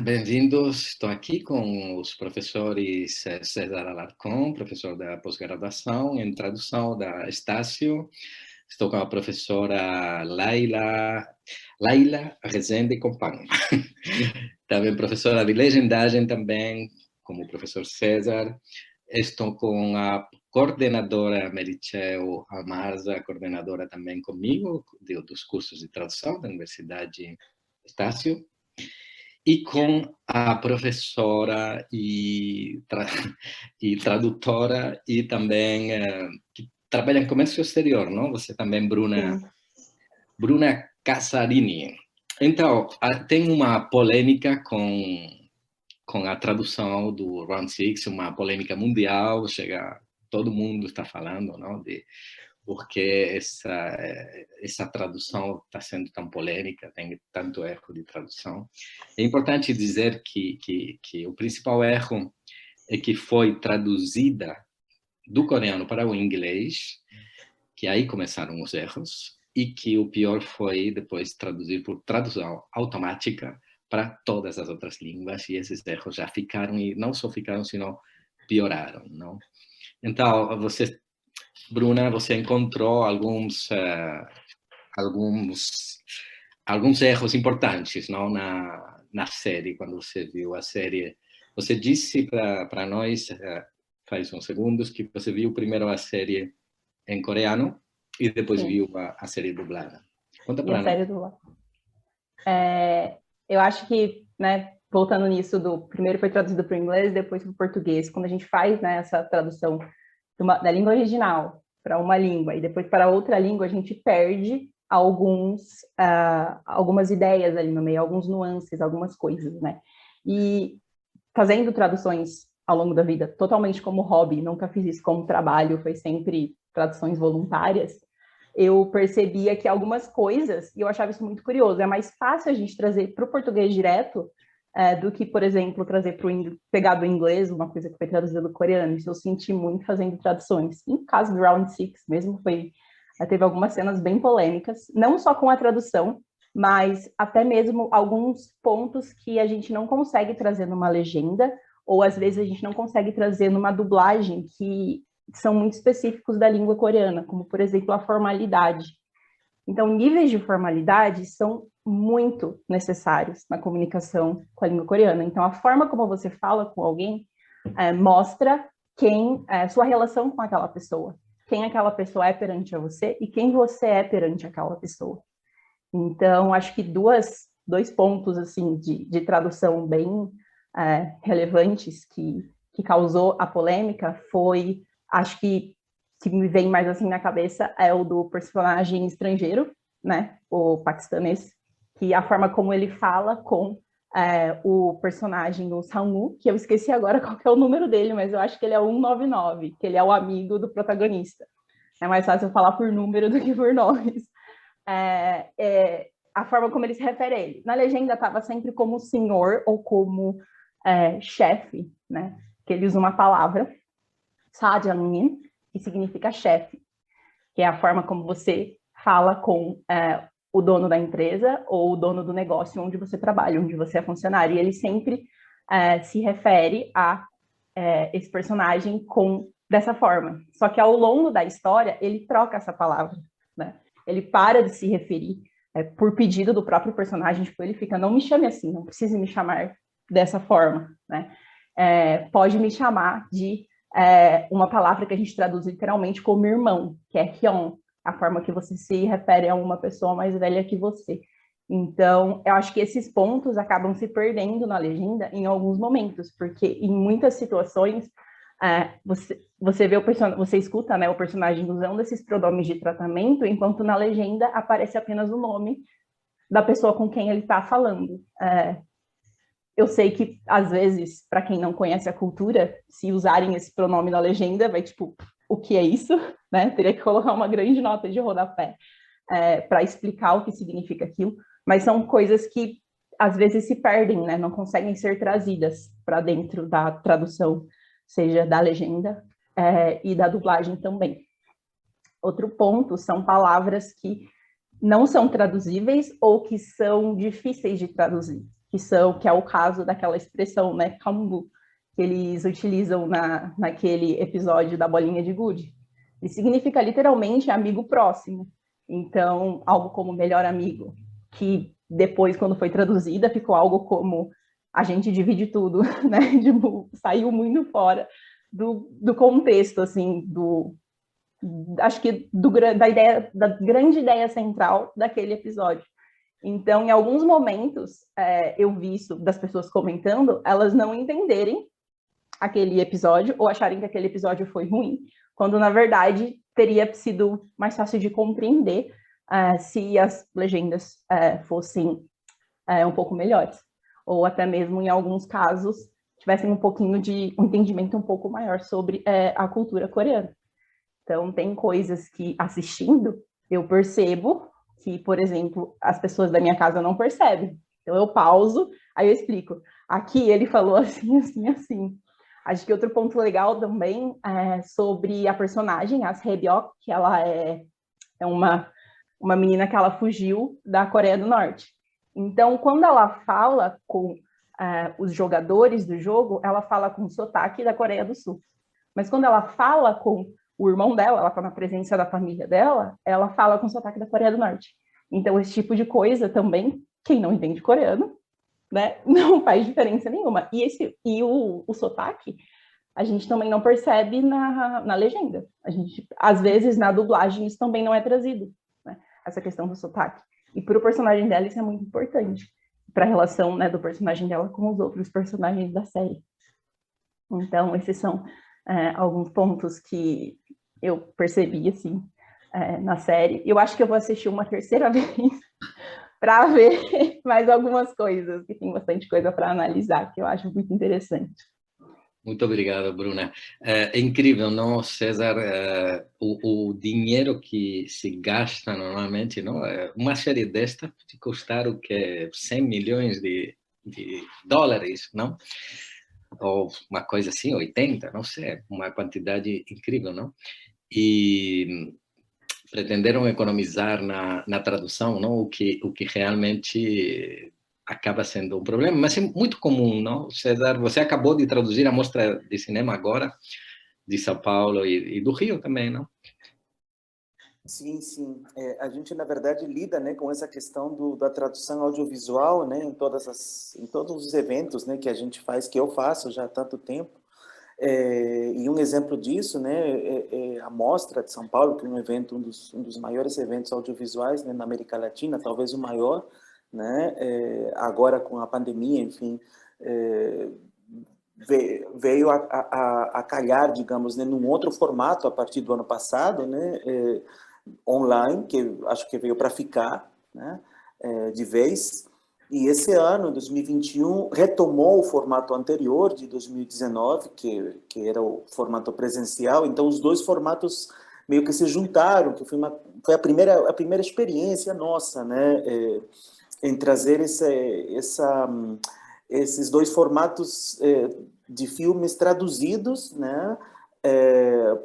Bem-vindos. Estou aqui com os professores César Alarcón, professor da pós-graduação em tradução da Estácio. Estou com a professora Laila Rezende Companho. Também professora de legendagem também, como o professor César. Estou com a coordenadora Merichel Amarza, coordenadora também comigo, dos cursos de tradução da Universidade Estácio. E com a professora e tradutora e também que trabalha em comércio exterior, não? Você também, Bruna Casarini. Então, tem uma polêmica com a tradução do Round Six, uma polêmica mundial, todo mundo está falando, não? Porque essa tradução está sendo tão polêmica, tem tanto erro de tradução. É importante dizer que o principal erro é que foi traduzida do coreano para o inglês, que aí começaram os erros, e que o pior foi depois traduzir por tradução automática para todas as outras línguas, e esses erros já ficaram, e não só ficaram, sino pioraram, não? Então, Bruna, você encontrou alguns erros importantes, não, na série, quando você viu a série. Você disse para nós, faz uns segundos, que você viu primeiro a série em coreano e depois Sim. viu a série dublada. Conta E para a nós. série dublada. Eu acho que, né, voltando nisso, primeiro foi traduzido para o inglês, depois para o português. Quando a gente faz, né, essa tradução da língua original para uma língua e depois para outra língua, a gente perde algumas ideias ali no meio, alguns nuances, algumas coisas, né? E fazendo traduções ao longo da vida, totalmente como hobby, nunca fiz isso como trabalho, foi sempre traduções voluntárias, eu percebia que algumas coisas, e eu achava isso muito curioso, é mais fácil a gente trazer para o português direto do que, por exemplo, pegar do inglês uma coisa que foi traduzida do coreano. Isso eu senti muito fazendo traduções. No caso do Round Six mesmo, teve algumas cenas bem polêmicas, não só com a tradução, mas até mesmo alguns pontos que a gente não consegue trazer numa legenda, ou às vezes a gente não consegue trazer numa dublagem que são muito específicos da língua coreana, como, por exemplo, a formalidade. Então, níveis de formalidade são muito necessários na comunicação com a língua coreana. Então, a forma como você fala com alguém mostra sua relação com aquela pessoa, quem aquela pessoa é perante a você e quem você é perante aquela pessoa. Então, acho que dois pontos assim de tradução bem relevantes que causou a polêmica foi, acho que me vem mais assim na cabeça é o do personagem estrangeiro, né, o paquistanês, que a forma como ele fala com o personagem, o Sang-woo, que eu esqueci agora qual que é o número dele, mas eu acho que ele é o 199, que ele é o amigo do protagonista. É mais fácil eu falar por número do que por nomes. A forma como ele se refere a ele. Na legenda estava sempre como senhor ou como chefe, né? Que ele usa uma palavra, 사장님, que significa chefe, que é a forma como você fala com o dono da empresa ou o dono do negócio onde você trabalha, onde você é funcionário. E ele sempre se refere a esse personagem dessa forma. Só que ao longo da história, ele troca essa palavra, né? Ele para de se referir por pedido do próprio personagem, tipo, ele fica, não me chame assim, não precise me chamar dessa forma, né? Pode me chamar de uma palavra que a gente traduz literalmente como irmão, que é hyun, a forma que você se refere a uma pessoa mais velha que você. Então, eu acho que esses pontos acabam se perdendo na legenda em alguns momentos, porque em muitas situações você vê você escuta, né, o personagem usando esses pronomes de tratamento, enquanto na legenda aparece apenas o nome da pessoa com quem ele está falando. Eu sei que, às vezes, para quem não conhece a cultura, se usarem esse pronome na legenda, vai tipo, o que é isso? Né? Teria que colocar uma grande nota de rodapé para explicar o que significa aquilo, mas são coisas que, às vezes, se perdem, né? Não conseguem ser trazidas para dentro da tradução, seja da legenda e da dublagem também. Outro ponto são palavras que não são traduzíveis ou que são difíceis de traduzir. que é o caso daquela expressão, né, kambu, que eles utilizam naquele episódio da bolinha de gude. E significa literalmente amigo próximo. Então, algo como melhor amigo, que depois, quando foi traduzida, ficou algo como a gente divide tudo, né? Tipo, saiu muito fora do contexto, assim, acho que da grande ideia central daquele episódio. Então, em alguns momentos, eu vi isso das pessoas comentando, elas não entenderem aquele episódio ou acharem que aquele episódio foi ruim, quando, na verdade, teria sido mais fácil de compreender se as legendas fossem um pouco melhores. Ou até mesmo, em alguns casos, tivessem um pouquinho de um entendimento um pouco maior sobre a cultura coreana. Então, tem coisas que, assistindo, eu percebo que, por exemplo, as pessoas da minha casa não percebem. Então, eu pauso, aí eu explico. Aqui ele falou assim, assim, assim. Acho que outro ponto legal também é sobre a personagem, a Hae-byuk, que ela é uma menina que ela fugiu da Coreia do Norte. Então, quando ela fala com os jogadores do jogo, ela fala com sotaque da Coreia do Sul. Mas quando ela fala com o irmão dela, ela está na presença da família dela, ela fala com sotaque da Coreia do Norte. Então, esse tipo de coisa também, quem não entende coreano, né, não faz diferença nenhuma. E o sotaque, a gente também não percebe na legenda. A gente, às vezes, na dublagem, isso também não é trazido, né, essa questão do sotaque. E para o personagem dela, isso é muito importante, para a relação, né, do personagem dela com os outros personagens da série. Então, esses são alguns pontos que eu percebi, assim, na série. Eu acho que eu vou assistir uma terceira vez para ver mais algumas coisas, que tem bastante coisa para analisar, que eu acho muito interessante. Muito obrigado, Bruna. É incrível, não, César? O dinheiro que se gasta normalmente, não? Uma série desta pode custar o que 100 milhões de dólares, não? Ou uma coisa assim, 80, não sei, uma quantidade incrível, não? E pretenderam economizar na tradução, não? O que realmente acaba sendo um problema, mas é muito comum, não? César, você acabou de traduzir a mostra de cinema agora, de São Paulo e do Rio também, não? Sim, sim. A gente, na verdade, lida, né, com essa questão da tradução audiovisual, né, em todos os eventos, né, que a gente faz, que eu faço já há tanto tempo. E um exemplo disso, né, é a Mostra de São Paulo, que é um evento, um dos maiores eventos audiovisuais, né, na América Latina, talvez o maior, né, agora com a pandemia, enfim, veio a calhar, digamos, né, num outro formato a partir do ano passado, né, online, que acho que veio para ficar, né, de vez. E esse ano, 2021, retomou o formato anterior de 2019, que era o formato presencial. Então, os dois formatos meio que se juntaram, que foi a primeira experiência nossa, né, em trazer esses dois formatos de filmes traduzidos, né,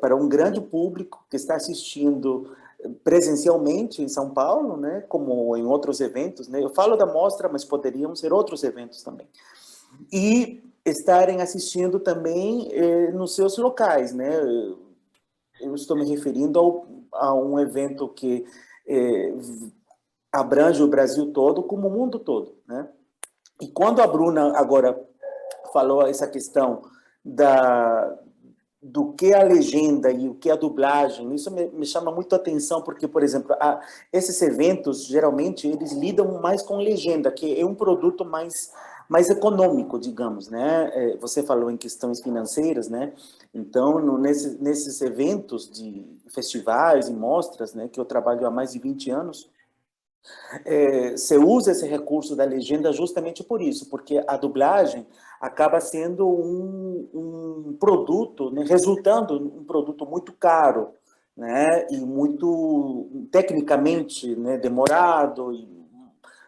para um grande público que está assistindo presencialmente em São Paulo, né, como em outros eventos, né? Eu falo da mostra, mas poderiam ser outros eventos também. E estarem assistindo também nos seus locais, né? Eu estou me referindo a um evento que abrange o Brasil todo, como o mundo todo, né? E quando a Bruna agora falou essa questão do que a legenda e o que a dublagem, isso me chama muito a atenção, porque, por exemplo, esses eventos, geralmente, eles lidam mais com legenda, que é um produto mais econômico, digamos, né? Você falou em questões financeiras, né? Então, nesses eventos de festivais e mostras, né, que eu trabalho há mais de 20 anos, você usa esse recurso da legenda justamente por isso, porque a dublagem acaba sendo um produto, né, resultando um produto muito caro, né, e muito tecnicamente, né, demorado e,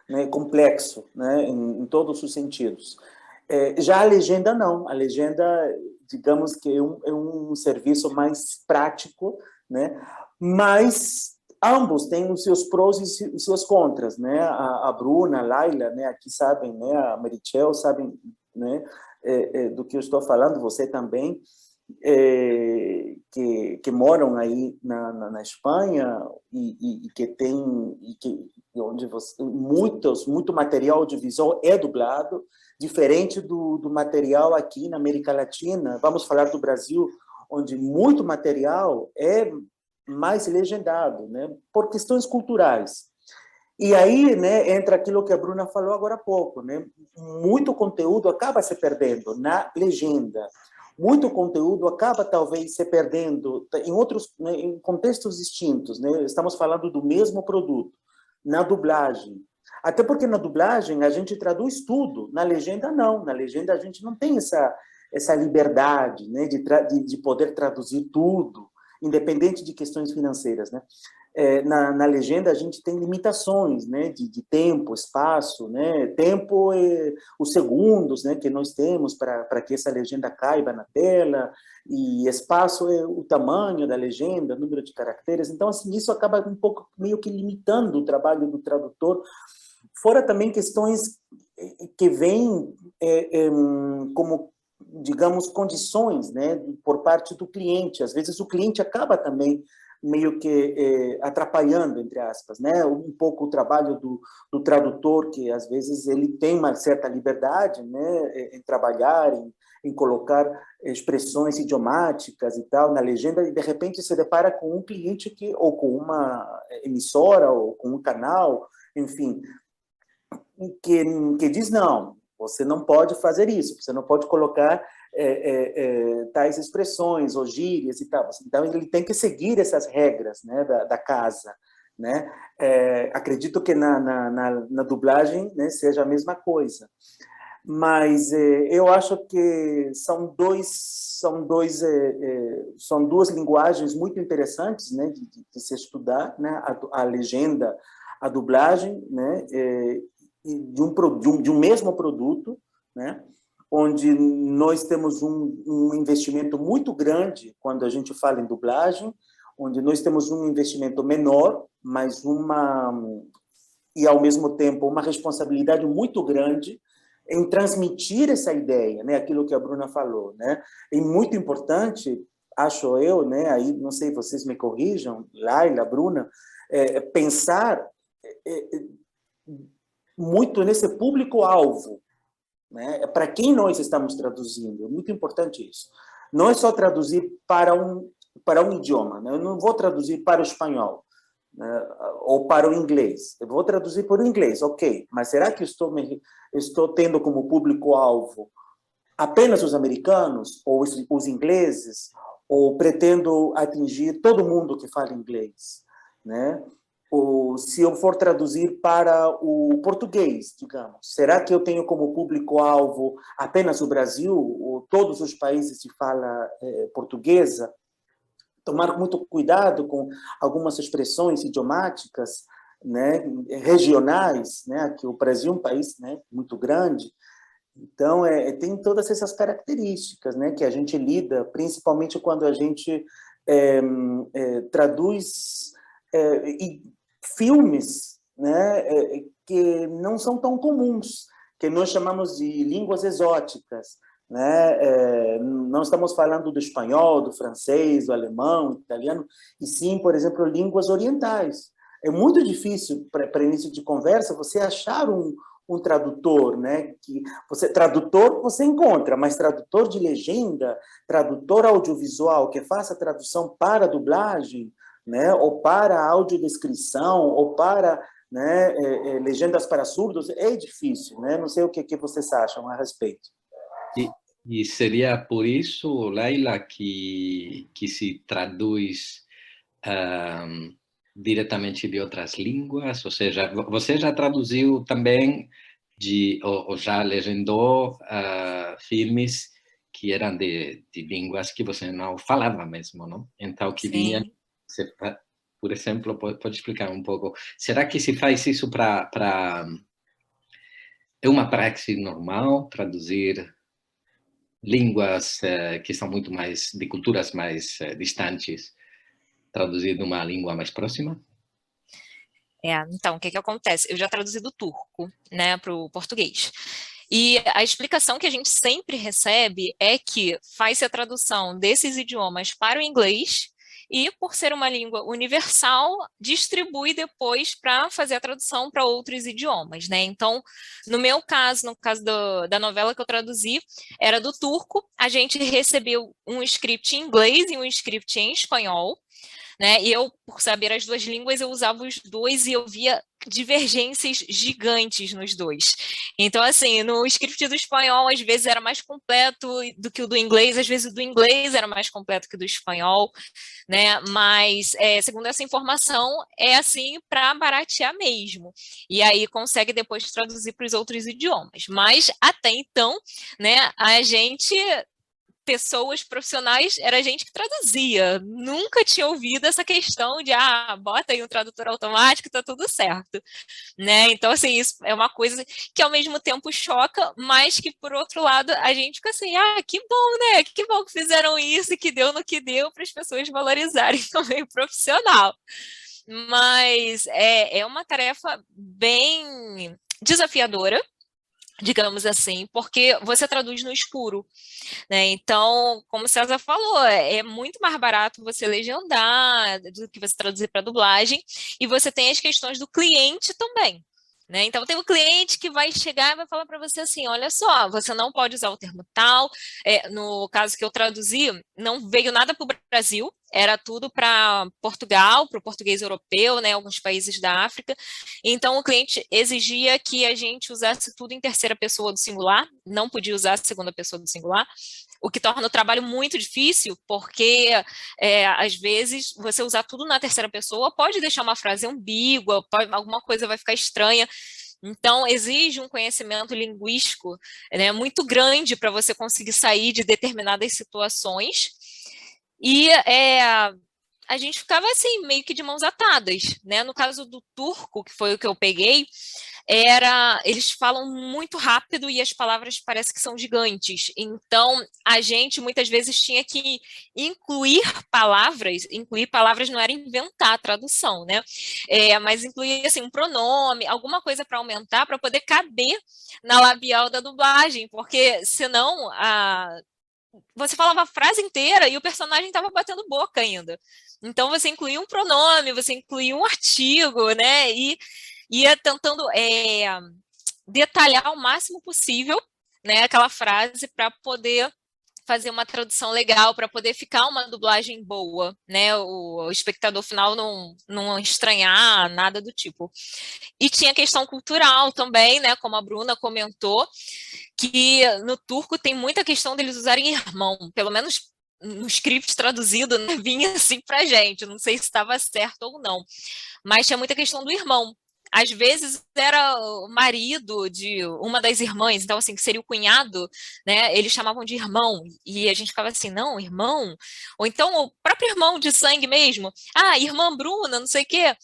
né, complexo, né, em todos os sentidos. Já a legenda não, a legenda, digamos que é um serviço mais prático, né, mas ambos têm os seus prós e os seus contras, né? A Bruna, a Laila, né? Aqui sabem, né? A Meritxell sabem, né? Do que eu estou falando, você também, que moram aí na Espanha e que tem onde muito material audiovisual é dublado, diferente do material aqui na América Latina. Vamos falar do Brasil, onde muito material é mais legendado, né, por questões culturais. E aí, né, entra aquilo que a Bruna falou agora há pouco, né, muito conteúdo acaba se perdendo na legenda, muito conteúdo acaba talvez se perdendo em outros, né, em contextos distintos, né, estamos falando do mesmo produto, na dublagem. Até porque na dublagem a gente traduz tudo, na legenda não, na legenda a gente não tem essa liberdade, né, de poder traduzir tudo, independente de questões financeiras, né? Na legenda a gente tem limitações, né, de tempo, espaço, né, tempo é os segundos, né, que nós temos para que essa legenda caiba na tela, e espaço é o tamanho da legenda, número de caracteres. Então, assim, isso acaba um pouco meio que limitando o trabalho do tradutor, fora também questões que vêm como, digamos, condições, né, por parte do cliente. Às vezes o cliente acaba também meio que atrapalhando, entre aspas, né, um pouco o trabalho do tradutor, que às vezes ele tem uma certa liberdade, né, em trabalhar, em colocar expressões idiomáticas e tal na legenda, e de repente se depara com um cliente ou com uma emissora, ou com um canal, enfim, que diz, não, você não pode fazer isso, você não pode colocar tais expressões ou gírias e tal. Então, ele tem que seguir essas regras, né, da casa. Né? Acredito que na dublagem, né, seja a mesma coisa. Mas eu acho que são duas linguagens muito interessantes, né, de se estudar, né, a legenda, a dublagem, né, de um mesmo produto, né, onde nós temos um investimento muito grande quando a gente fala em dublagem, onde nós temos um investimento menor, mas e ao mesmo tempo uma responsabilidade muito grande em transmitir essa ideia, né, aquilo que a Bruna falou, né, e muito importante, acho eu, né, aí não sei, vocês me corrijam, Laila, Bruna, pensar muito nesse público-alvo, né, para quem nós estamos traduzindo, é muito importante isso. Não é só traduzir para um idioma, né, eu não vou traduzir para o espanhol, né, ou para o inglês. Eu vou traduzir para o inglês, ok. Mas será que estou tendo como público-alvo apenas os americanos, ou os ingleses, ou pretendo atingir todo mundo que fala inglês? Né? Ou se eu for traduzir para o português, digamos, será que eu tenho como público-alvo apenas o Brasil, ou todos os países de fala portuguesa? Tomar muito cuidado com algumas expressões idiomáticas, né, regionais, né, que o Brasil é um país, né, muito grande, então tem todas essas características, né, que a gente lida, principalmente quando a gente traduz filmes, né, que não são tão comuns, que nós chamamos de línguas exóticas, né? Não estamos falando do espanhol, do francês, do alemão, do italiano, e sim, por exemplo, línguas orientais. É muito difícil, para início de conversa, você achar um tradutor, né? Tradutor você encontra, mas tradutor de legenda, tradutor audiovisual, que faça tradução para dublagem, né? Ou para audiodescrição, ou para, né, legendas para surdos, é difícil, né? Não sei o que vocês acham a respeito. E seria por isso, Laila, que se traduz diretamente de outras línguas? Ou seja, você já traduziu também, ou já legendou filmes que eram de línguas que você não falava mesmo, não? Então, que vinha... Você, por exemplo, pode explicar um pouco? Será que se faz isso para... É uma praxe normal, traduzir línguas que são muito mais, de culturas mais distantes, traduzir numa língua mais próxima? Então, o que acontece? Eu já traduzi do turco, né, para o português. E a explicação que a gente sempre recebe é que faz-se a tradução desses idiomas para o inglês e, por ser uma língua universal, distribui depois para fazer a tradução para outros idiomas, né? Então, no meu caso, no caso da novela que eu traduzi, era do turco, a gente recebeu um script em inglês e um script em espanhol, né? E eu, por saber as duas línguas, eu usava os dois e eu via divergências gigantes nos dois. Então, assim, no script do espanhol, às vezes era mais completo do que o do inglês, às vezes o do inglês era mais completo que o do espanhol, né? Mas, segundo essa informação, é assim para baratear mesmo. E aí consegue depois traduzir para os outros idiomas. Mas, até então, né, a gente... pessoas profissionais, era a gente que traduzia. Nunca tinha ouvido essa questão de, bota aí um tradutor automático, tá tudo certo, né? Então, assim, isso é uma coisa que ao mesmo tempo choca, mas que, por outro lado, a gente fica assim, que bom, né? Que bom que fizeram isso e que deu no que deu para as pessoas valorizarem também o profissional. Mas é uma tarefa bem desafiadora, digamos assim, porque você traduz no escuro, né? Então, como o César falou, é muito mais barato você legendar do que você traduzir para dublagem, e você tem as questões do cliente também, né? Então, tem o cliente que vai chegar e vai falar para você assim, olha só, você não pode usar o termo tal, no caso que eu traduzi, não veio nada para o Brasil, era tudo para Portugal, para o português europeu, né, alguns países da África. Então, o cliente exigia que a gente usasse tudo em terceira pessoa do singular, não podia usar a segunda pessoa do singular, o que torna o trabalho muito difícil, porque, às vezes, você usar tudo na terceira pessoa pode deixar uma frase ambígua, alguma coisa vai ficar estranha. Então, exige um conhecimento linguístico, né, muito grande para você conseguir sair de determinadas situações. E a gente ficava assim, meio que de mãos atadas, né? No caso do turco, que foi o que eu peguei, eles falam muito rápido e as palavras parecem que são gigantes. Então, a gente muitas vezes tinha que incluir palavras não era inventar a tradução, né? Mas incluir assim, um pronome, alguma coisa para aumentar, para poder caber na labial da dublagem, porque senão você falava a frase inteira e o personagem estava batendo boca ainda. Então, você incluía um pronome, você incluía um artigo, né? E ia tentando detalhar o máximo possível, né, aquela frase para poder fazer uma tradução legal, para poder ficar uma dublagem boa, né? O espectador final não estranhar, nada do tipo. E tinha questão cultural também, né? Como a Bruna comentou, que no turco tem muita questão deles usarem irmão, pelo menos no script traduzido, né, vinha assim pra gente, não sei se estava certo ou não, mas tinha muita questão do irmão. Às vezes era o marido de uma das irmãs, então assim, que seria o cunhado, né, eles chamavam de irmão, e a gente ficava assim, não, irmão? Ou então o próprio irmão de sangue mesmo, irmã Bruna, não sei o quê,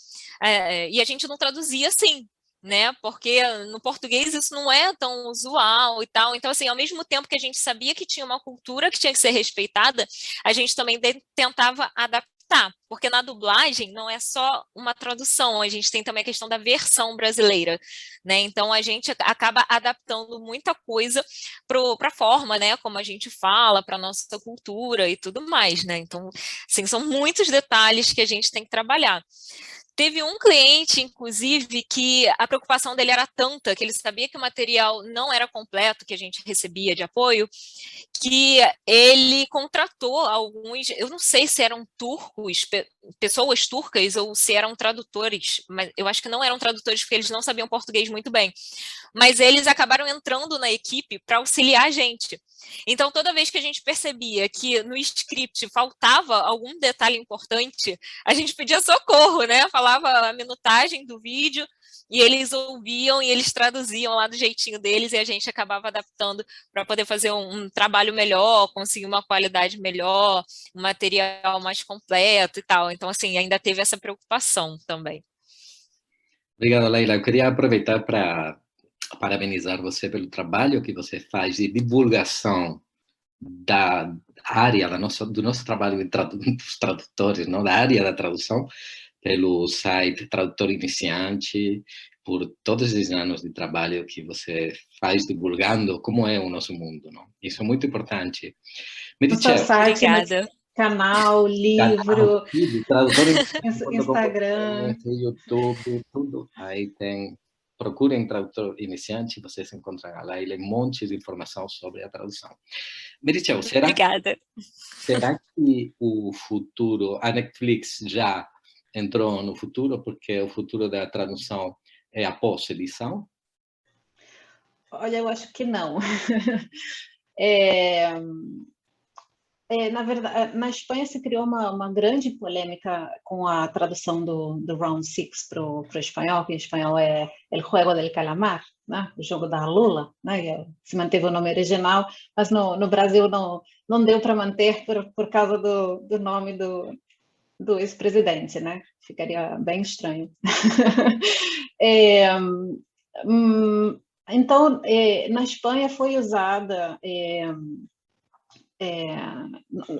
e a gente não traduzia assim, né? Porque no português isso não é tão usual e tal. Então, assim, ao mesmo tempo que a gente sabia que tinha uma cultura que tinha que ser respeitada, a gente também tentava adaptar, porque na dublagem não é só uma tradução, a gente tem também a questão da versão brasileira, né? Então a gente acaba adaptando muita coisa para a forma, né? Como a gente fala, para a nossa cultura e tudo mais, né? Então, assim, são muitos detalhes que a gente tem que trabalhar. Teve um cliente, inclusive, que a preocupação dele era tanta, que ele sabia que o material não era completo, que a gente recebia de apoio, que ele contratou alguns, eu não sei se eram turcos, pessoas turcas, ou se eram tradutores, mas eu acho que não eram tradutores, porque eles não sabiam português muito bem. Mas eles acabaram entrando na equipe para auxiliar a gente. Então, toda vez que a gente percebia que no script faltava algum detalhe importante, a gente pedia socorro, né? Falava a minutagem do vídeo, e eles ouviam e eles traduziam lá do jeitinho deles, e a gente acabava adaptando para poder fazer um trabalho melhor, conseguir uma qualidade melhor, um material mais completo e tal. Então, assim, ainda teve essa preocupação também. Obrigado, Leila. Eu queria aproveitar para parabenizar você pelo trabalho que você faz de divulgação da área do nosso trabalho dos tradutores, não, da área da tradução, pelo site Tradutor Iniciante, por todos esses anos de trabalho que você faz divulgando como é o nosso mundo, não? Isso é muito importante. Me No seu dicevo, site, no Obrigada. canal, livro, tudo, tradutor.com.br, Instagram. YouTube, tudo. Aí tem, procurem Tradutor Iniciante, vocês encontram lá ele um monte de informação sobre a tradução. Me dicevo, Obrigada. será que o futuro, a Netflix já entrou no futuro, porque o futuro da tradução é a pós-edição? Olha, eu acho que não. Na verdade, na Espanha se criou uma grande polêmica com a tradução do Round Six para o espanhol, que em espanhol é El Juego del Calamar, né? O jogo da Lula, né? Se manteve o nome original, mas no Brasil não deu para manter por causa do nome do ex-presidente, né? Ficaria bem estranho. Então, na Espanha foi usada...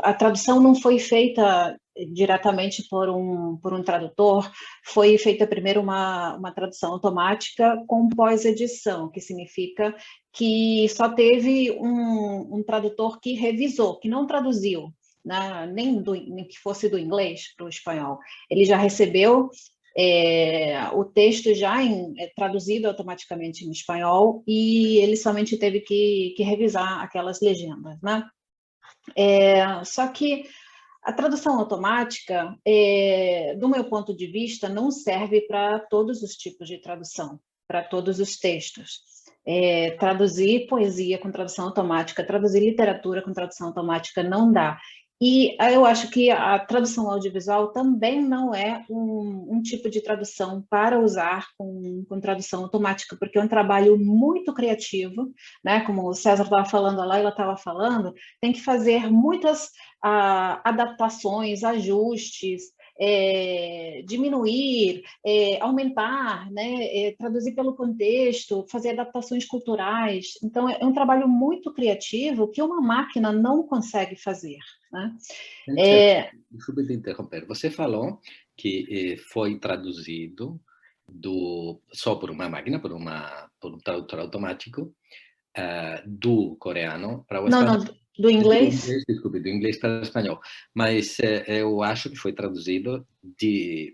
a tradução não foi feita diretamente por um tradutor, foi feita primeiro uma tradução automática com pós-edição, que significa que só teve um tradutor que revisou, que não traduziu, né, nem que fosse do inglês para o espanhol. Ele já recebeu o texto já traduzido automaticamente em espanhol e ele somente teve que revisar aquelas legendas, né? Só que a tradução automática, do meu ponto de vista, não serve para todos os tipos de tradução, para todos os textos. Traduzir poesia com tradução automática, traduzir literatura com tradução automática não dá. E eu acho que a tradução audiovisual também não é um tipo de tradução para usar com tradução automática, porque é um trabalho muito criativo, né? Como o César estava falando, a Laila estava falando, tem que fazer muitas adaptações, ajustes, diminuir, aumentar, né? Traduzir pelo contexto, fazer adaptações culturais. Então, é um trabalho muito criativo que uma máquina não consegue fazer, né? Desculpe te interromper. Você falou que foi traduzido só por uma máquina, por um tradutor automático, do coreano para o espanhol. Não, do inglês? Desculpe, do inglês para o espanhol. Mas eu acho que foi traduzido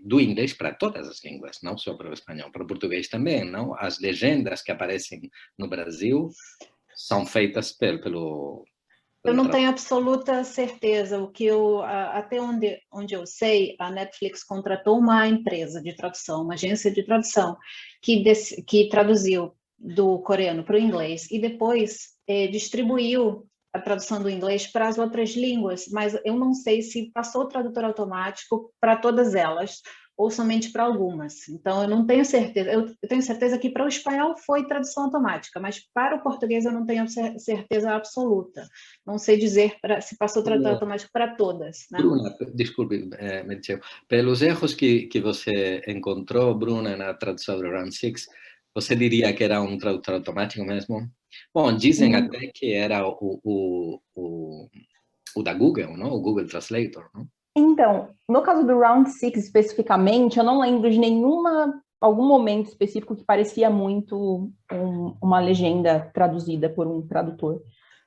do inglês para todas as línguas, não só para o espanhol, para o português também, não? As legendas que aparecem no Brasil são feitas pelo Eu não tenho absoluta certeza. O que até onde eu sei, a Netflix contratou uma empresa de tradução, uma agência de tradução, que traduziu do coreano para o inglês e depois distribuiu a tradução do inglês para as outras línguas, mas eu não sei se passou o tradutor automático para todas elas ou somente para algumas. Então, eu não tenho certeza. Eu tenho certeza que para o espanhol foi tradução automática, mas para o português eu não tenho certeza absoluta. Não sei dizer se passou tradutor automático para todas. Né? Bruna, desculpe, Merceu, pelos erros que você encontrou, Bruna, na tradução do Round Six, você diria que era um tradutor automático mesmo? Bom, dizem até que era o da Google, não? O Google Translator, não? Então, no caso do Round Six especificamente, eu não lembro de algum momento específico que parecia muito uma legenda traduzida por um tradutor.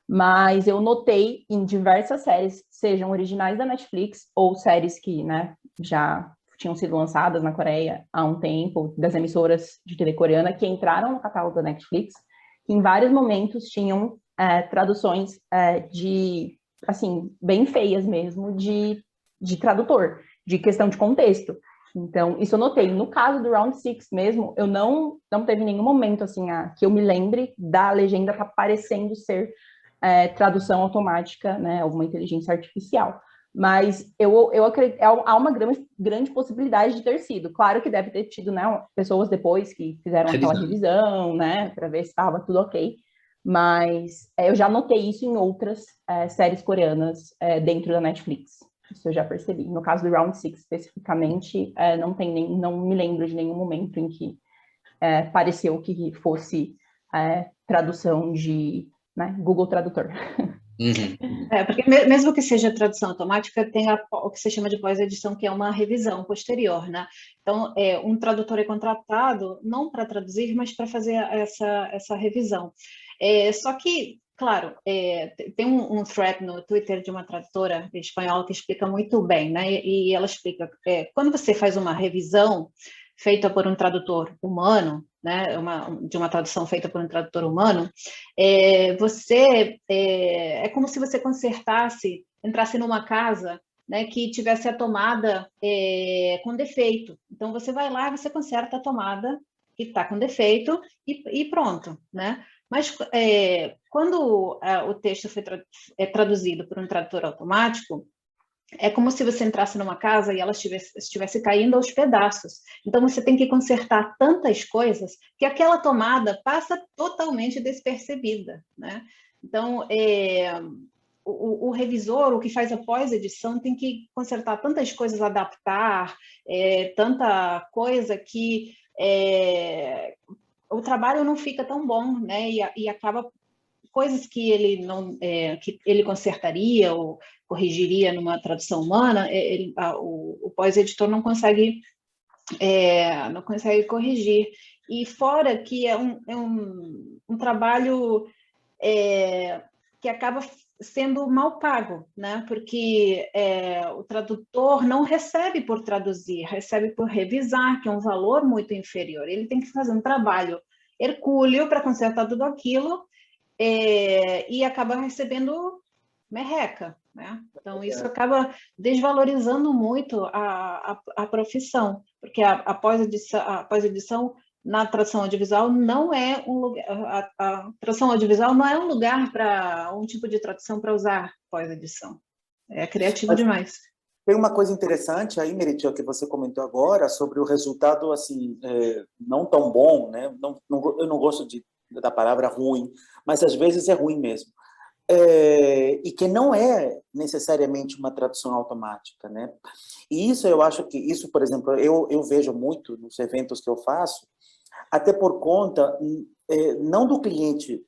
Mas eu notei em diversas séries, sejam originais da Netflix ou séries que, né, já tinham sido lançadas na Coreia há um tempo, das emissoras de TV coreana, que entraram no catálogo da Netflix, que em vários momentos tinham traduções assim, bem feias mesmo, de tradutor, de questão de contexto. Então, isso eu notei. No caso do Round Six mesmo, eu não teve nenhum momento, assim, que eu me lembre da legenda tá parecendo ser tradução automática, né, alguma inteligência artificial. Mas eu acredito, há uma grande possibilidade de ter sido. Claro que deve ter tido, né, pessoas depois que fizeram aquela revisão, né, para ver se estava tudo ok. Mas eu já notei isso em outras séries coreanas dentro da Netflix. Isso eu já percebi. No caso do Round Six, especificamente, não me lembro de nenhum momento em que pareceu que fosse tradução de, né, Google Tradutor. Uhum. Porque mesmo que seja tradução automática, tem o que se chama de pós-edição, que é uma revisão posterior, né? Então, um tradutor é contratado não para traduzir, mas para fazer essa revisão. Só que, claro, tem um thread no Twitter de uma tradutora espanhola que explica muito bem, né? E ela explica, quando você faz uma revisão feita por um tradutor humano, né, de uma tradução feita por um tradutor humano, é como se você entrasse numa casa, né, que tivesse a tomada com defeito. Então, você vai lá e você conserta a tomada que está com defeito e pronto, né? Mas quando o texto é traduzido por um tradutor automático, é como se você entrasse numa casa e ela estivesse caindo aos pedaços. Então, você tem que consertar tantas coisas que aquela tomada passa totalmente despercebida, né? Então, o revisor, o que faz a pós-edição, tem que consertar tantas coisas, adaptar, tanta coisa que o trabalho não fica tão bom, né? E acaba coisas que ele não que ele consertaria ou corrigiria numa tradução humana, o pós-editor não consegue corrigir. E fora que é um trabalho que acaba sendo mal pago, né? Porque o tradutor não recebe por traduzir, recebe por revisar, que é um valor muito inferior. Ele tem que fazer um trabalho hercúleo para consertar tudo aquilo, e acaba recebendo merreca, né? Então, isso acaba desvalorizando muito a profissão, porque a pós-edição na tradução audiovisual não é um lugar, a tradução audiovisual não é um lugar para um tipo de tradução para usar pós-edição. É criativo demais. Tem uma coisa interessante aí, Meritia, que você comentou agora sobre o resultado assim não tão bom, né? Eu não gosto da palavra ruim, mas às vezes é ruim mesmo. E que não é necessariamente uma tradução automática, né? E isso eu acho que isso, por exemplo, eu vejo muito nos eventos que eu faço, até por conta não do cliente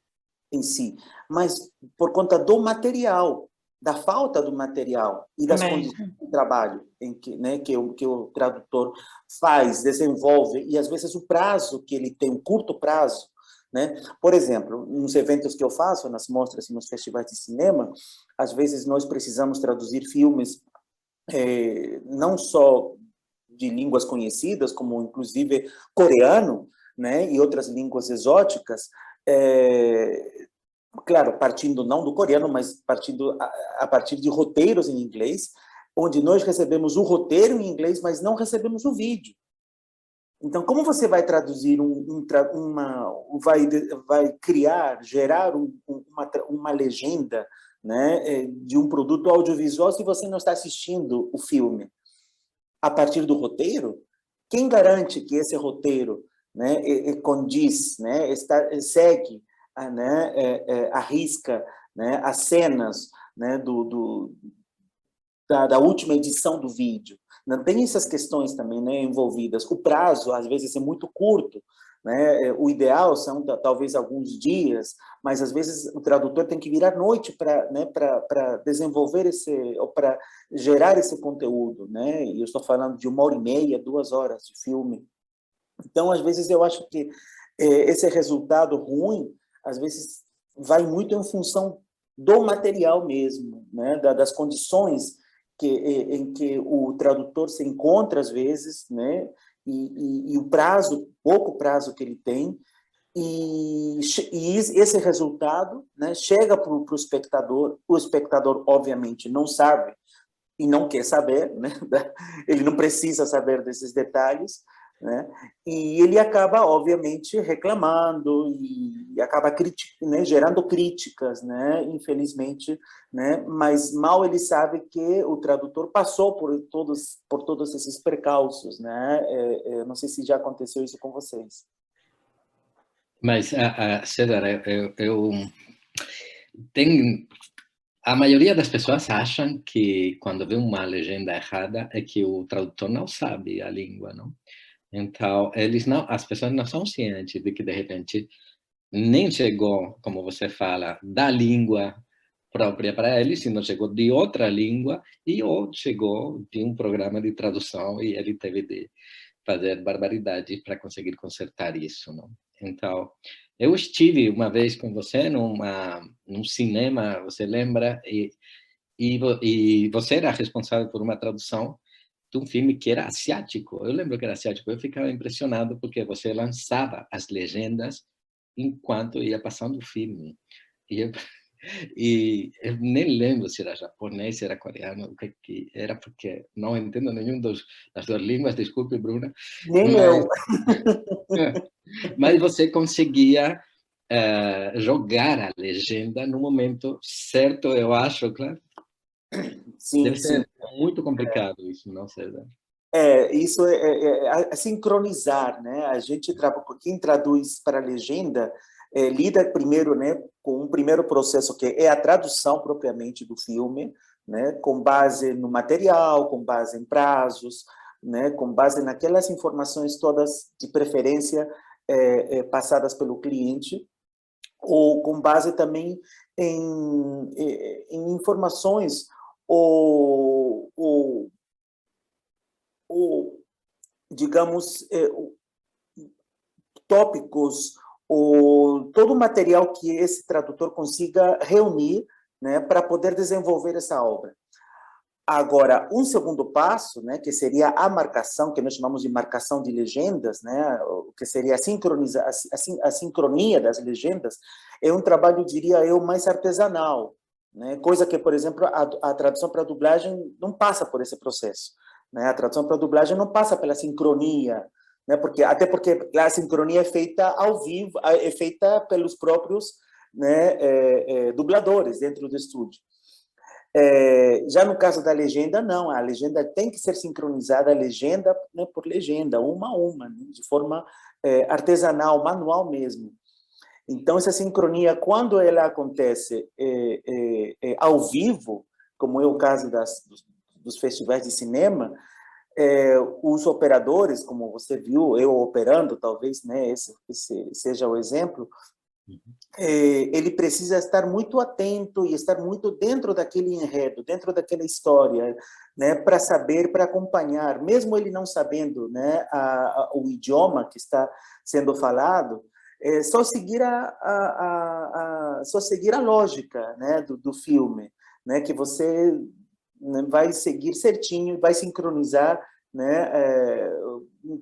em si, mas por conta do material, da falta do material e das condições de trabalho em que, né, que o tradutor desenvolve, e às vezes o prazo que ele tem, um curto prazo, né? Por exemplo, nos eventos que eu faço, nas mostras e nos festivais de cinema, às vezes nós precisamos traduzir filmes não só de línguas conhecidas, como inclusive coreano, né, e outras línguas exóticas, claro, partindo não do coreano, mas partindo a partir de roteiros em inglês, onde nós recebemos o roteiro em inglês, mas não recebemos o vídeo. Então, como você vai traduzir vai gerar uma legenda, né, de um produto audiovisual se você não está assistindo o filme a partir do roteiro? Quem garante que esse roteiro, né, condiz, né, segue, né, arrisca, né, as cenas, né, da última edição do vídeo? Não tem essas questões também, né, envolvidas. O prazo, às vezes, é muito curto, né? O ideal são talvez alguns dias, mas às vezes o tradutor tem que vir à noite para, né, para desenvolver ou para gerar esse conteúdo, né? E eu estou falando de 1h30, 2 horas de filme. Então, às vezes, eu acho que esse resultado ruim, às vezes, vai muito em função do material mesmo, né? Das condições em que o tradutor se encontra, às vezes, né? E o pouco prazo que ele tem, e esse resultado, né, chega para o espectador, obviamente, não sabe e não quer saber, né? Ele não precisa saber desses detalhes, né? E ele acaba, obviamente, reclamando e acaba né, gerando críticas, né? Infelizmente, né? Mas mal ele sabe que o tradutor passou por todos esses percalços, né? Não sei se já aconteceu isso com vocês. Mas, César, a maioria das pessoas acham que quando vê uma legenda errada é que o tradutor não sabe a língua, não? Então, as pessoas não são cientes de que, de repente, nem chegou, como você fala, da língua própria para ele, se não chegou de outra língua, ou chegou de um programa de tradução e ele teve de fazer barbaridades para conseguir consertar isso, não? Então, eu estive uma vez com você num cinema, você lembra? E você era responsável por uma tradução de um filme que era asiático. Eu lembro que era asiático. Eu ficava impressionado porque você lançava as legendas enquanto ia passando o filme. E eu nem lembro se era japonês, se era coreano, o que era, porque não entendo nenhum das duas línguas, desculpe, Bruna. Nem eu. Mas você conseguia jogar a legenda no momento certo, eu acho, claro. Sim, Deve sim. ser muito complicado isso, não sei. Isso é sincronizar, né? A gente, quem traduz para a legenda, lida primeiro, né, com um primeiro processo que é a tradução propriamente do filme, né, com base no material, com base em prazos, né, com base naquelas informações todas de preferência passadas pelo cliente, ou com base também em informações ou digamos, tópicos, ou todo o material que esse tradutor consiga reunir, né, para poder desenvolver essa obra. Agora, um segundo passo, né, que seria a marcação, que nós chamamos de marcação de legendas, né, que seria a sincronia das legendas, é um trabalho, diria eu, mais artesanal, né, coisa que, por exemplo, a tradução para a dublagem não passa por esse processo, né, a tradução para a dublagem não passa pela sincronia, né, até porque a sincronia é feita ao vivo, é feita pelos próprios, né, dubladores dentro do estúdio. Já no caso da legenda, não, a legenda tem que ser sincronizada, a legenda, né, por legenda, uma a uma, né, de forma artesanal, manual mesmo. Então, essa sincronia, quando ela acontece ao vivo, como é o caso dos festivais de cinema, os operadores, como você viu, eu operando, talvez, né, esse seja o exemplo, ele precisa estar muito atento e estar muito dentro daquele enredo, dentro daquela história, né, para saber, para acompanhar, mesmo ele não sabendo, né, o idioma que está sendo falado, só seguir só seguir a lógica, né, do filme, né, que você, né, vai seguir certinho, vai sincronizar, né,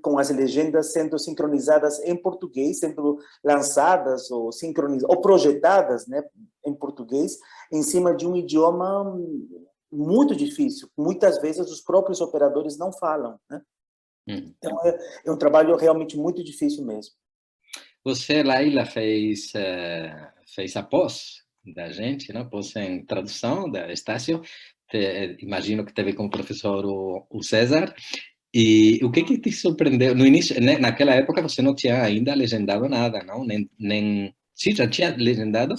com as legendas sendo sincronizadas em português, sendo lançadas ou sincronizadas ou projetadas, né, em português, em cima de um idioma muito difícil. Muitas vezes os próprios operadores não falam, né? Então é um trabalho realmente muito difícil mesmo. Você, Laila, fez a pós da gente, né? Pós em tradução da Estácio. Imagino que teve como professor o César. E o que te surpreendeu? No início, né, naquela época, você não tinha ainda legendado nada, não? Sim, já tinha legendado?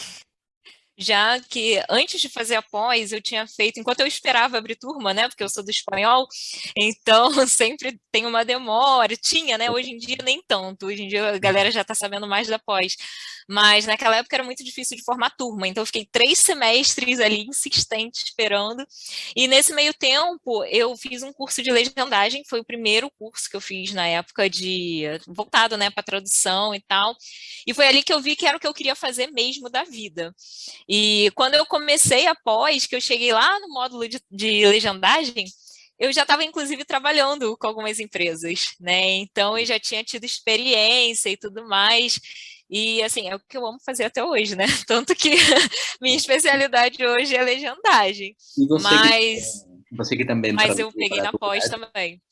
Já que antes de fazer a pós, eu tinha feito, enquanto eu esperava abrir turma, né, porque eu sou do espanhol, então sempre tem uma demora, tinha, né, hoje em dia nem tanto, hoje em dia a galera já está sabendo mais da pós, mas naquela época era muito difícil de formar turma, então eu fiquei 3 semestres ali, insistente, esperando, e nesse meio tempo eu fiz um curso de legendagem, foi o primeiro curso que eu fiz na época voltado, né, para tradução e tal, e foi ali que eu vi que era o que eu queria fazer mesmo da vida. E quando eu comecei a pós, que eu cheguei lá no módulo de legendagem, eu já estava, inclusive, trabalhando com algumas empresas, né? Então, eu já tinha tido experiência e tudo mais. E, assim, é o que eu amo fazer até hoje, né? Tanto que minha especialidade hoje é legendagem. E você que também Mas eu traduziu peguei para na pós dublagem, também.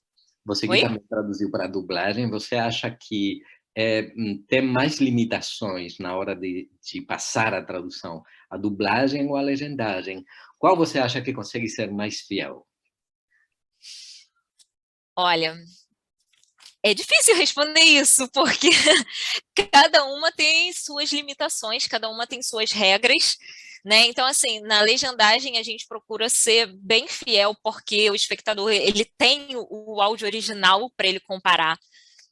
você que Oi? também traduziu para a dublagem, você acha que tem mais limitações na hora de passar a tradução, a dublagem ou a legendagem? Qual você acha que consegue ser mais fiel? Olha, é difícil responder isso, porque cada uma tem suas limitações, cada uma tem suas regras, né? Então, assim, na legendagem a gente procura ser bem fiel, porque o espectador, ele tem o áudio original para ele comparar,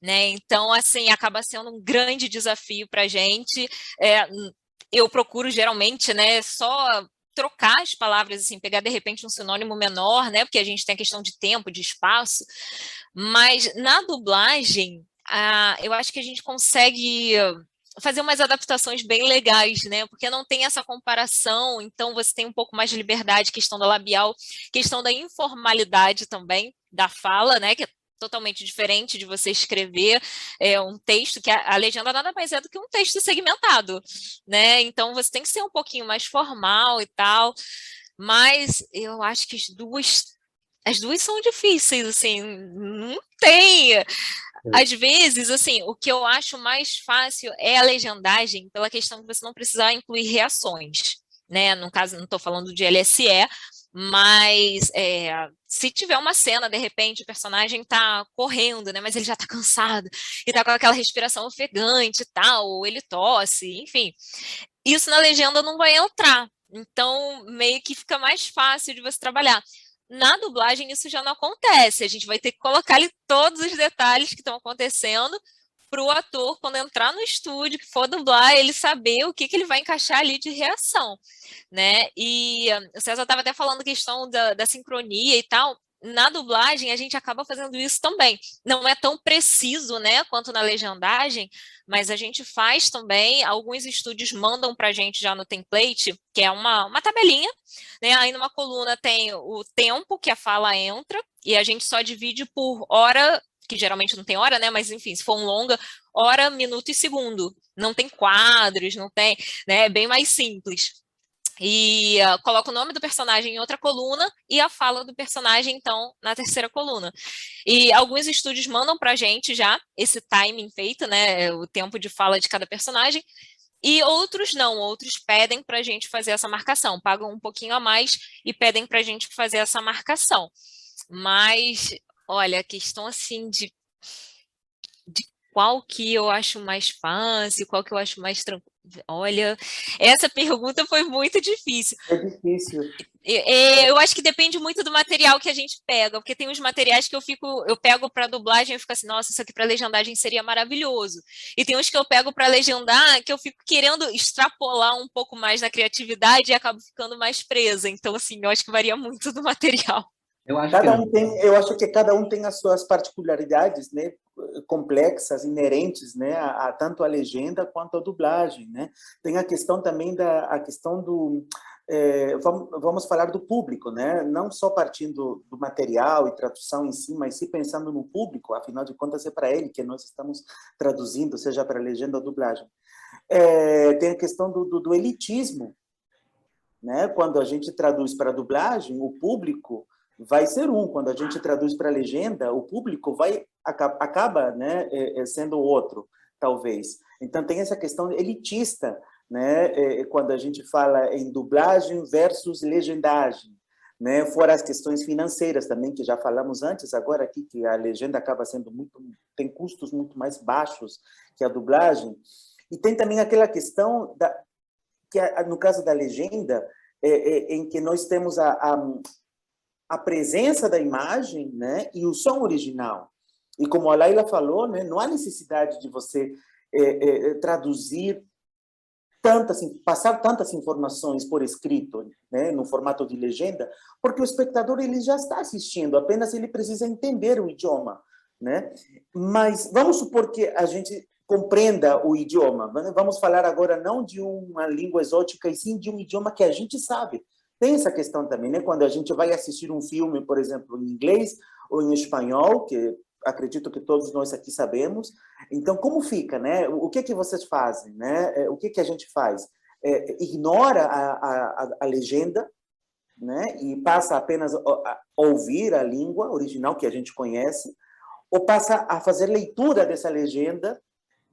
né? Então, assim, acaba sendo um grande desafio para a gente. Eu procuro, geralmente, né, só trocar as palavras, assim, pegar de repente um sinônimo menor, né? Porque a gente tem a questão de tempo, de espaço, mas na dublagem, eu acho que a gente consegue fazer umas adaptações bem legais, né? Porque não tem essa comparação, então você tem um pouco mais de liberdade, questão da labial, questão da informalidade também, da fala, né? Que é totalmente diferente de você escrever um texto, que a legenda nada mais é do que um texto segmentado, né? Então você tem que ser um pouquinho mais formal e tal, mas eu acho que as duas são difíceis, assim, não tem. Às vezes, assim, o que eu acho mais fácil é a legendagem, pela questão de você não precisar incluir reações, né? No caso, não estou falando de LSE, mas se tiver uma cena, de repente, o personagem está correndo, né? Mas ele já está cansado e está com aquela respiração ofegante e tal, ou ele tosse, enfim. Isso na legenda não vai entrar. Então, meio que fica mais fácil de você trabalhar. Na dublagem, isso já não acontece. A gente vai ter que colocar ali todos os detalhes que estão acontecendo para o ator, quando entrar no estúdio, que for dublar, ele saber o que ele vai encaixar ali de reação, né? E o César estava até falando questão da sincronia e tal. Na dublagem, a gente acaba fazendo isso também. Não é tão preciso, né, quanto na legendagem, mas a gente faz também. Alguns estúdios mandam para a gente já no template, que é uma tabelinha, né? Aí numa coluna tem o tempo que a fala entra, e a gente só divide por hora, que geralmente não tem hora, né? Mas enfim, se for um longa, hora, minuto e segundo. Não tem quadros, não tem, né? É bem mais simples. E coloca o nome do personagem em outra coluna e a fala do personagem, então, na terceira coluna. E alguns estúdios mandam pra gente já esse timing feito, né? O tempo de fala de cada personagem. E outros não, outros pedem pra gente fazer essa marcação, pagam um pouquinho a mais e pedem pra gente fazer essa marcação. Mas, olha, a questão assim de qual que eu acho mais fácil, qual que eu acho mais tranquilo. Olha, essa pergunta foi muito difícil. É difícil. Eu acho que depende muito do material que a gente pega, porque tem uns materiais que eu pego para dublagem e fico assim, nossa, isso aqui para legendagem seria maravilhoso. E tem uns que eu pego para legendar que eu fico querendo extrapolar um pouco mais na criatividade e acabo ficando mais presa. Então, assim, eu acho que varia muito do material. Eu acho que cada um tem as suas particularidades, né, complexas, inerentes, né, a tanto a legenda quanto a dublagem, né. Tem a questão também vamos falar do público, né, não só partindo do material e tradução em si, mas sim pensando no público, afinal de contas é para ele que nós estamos traduzindo, seja para legenda ou dublagem. Tem a questão do elitismo, né, quando a gente traduz para dublagem, o público vai ser quando a gente traduz para a legenda, o público acaba, né, sendo outro, talvez. Então, tem essa questão elitista, né, quando a gente fala em dublagem versus legendagem, né, fora as questões financeiras também, que já falamos antes, agora aqui, que a legenda acaba sendo tem custos muito mais baixos que a dublagem. E tem também aquela questão, que no caso da legenda, em que nós temos a presença da imagem, né, e o som original. E como a Laila falou, né, não há necessidade de você traduzir passar tantas informações por escrito, né, no formato de legenda, porque o espectador ele já está assistindo, apenas ele precisa entender o idioma, né? Mas vamos supor que a gente compreenda o idioma. Vamos falar agora não de uma língua exótica, e sim de um idioma que a gente sabe. Tem essa questão também, né? Quando a gente vai assistir um filme, por exemplo, em inglês ou em espanhol, que acredito que todos nós aqui sabemos. Então, como fica, né? O que vocês fazem, né? O que a gente faz? Ignora a legenda, né? E passa apenas a ouvir a língua original que a gente conhece, ou passa a fazer leitura dessa legenda,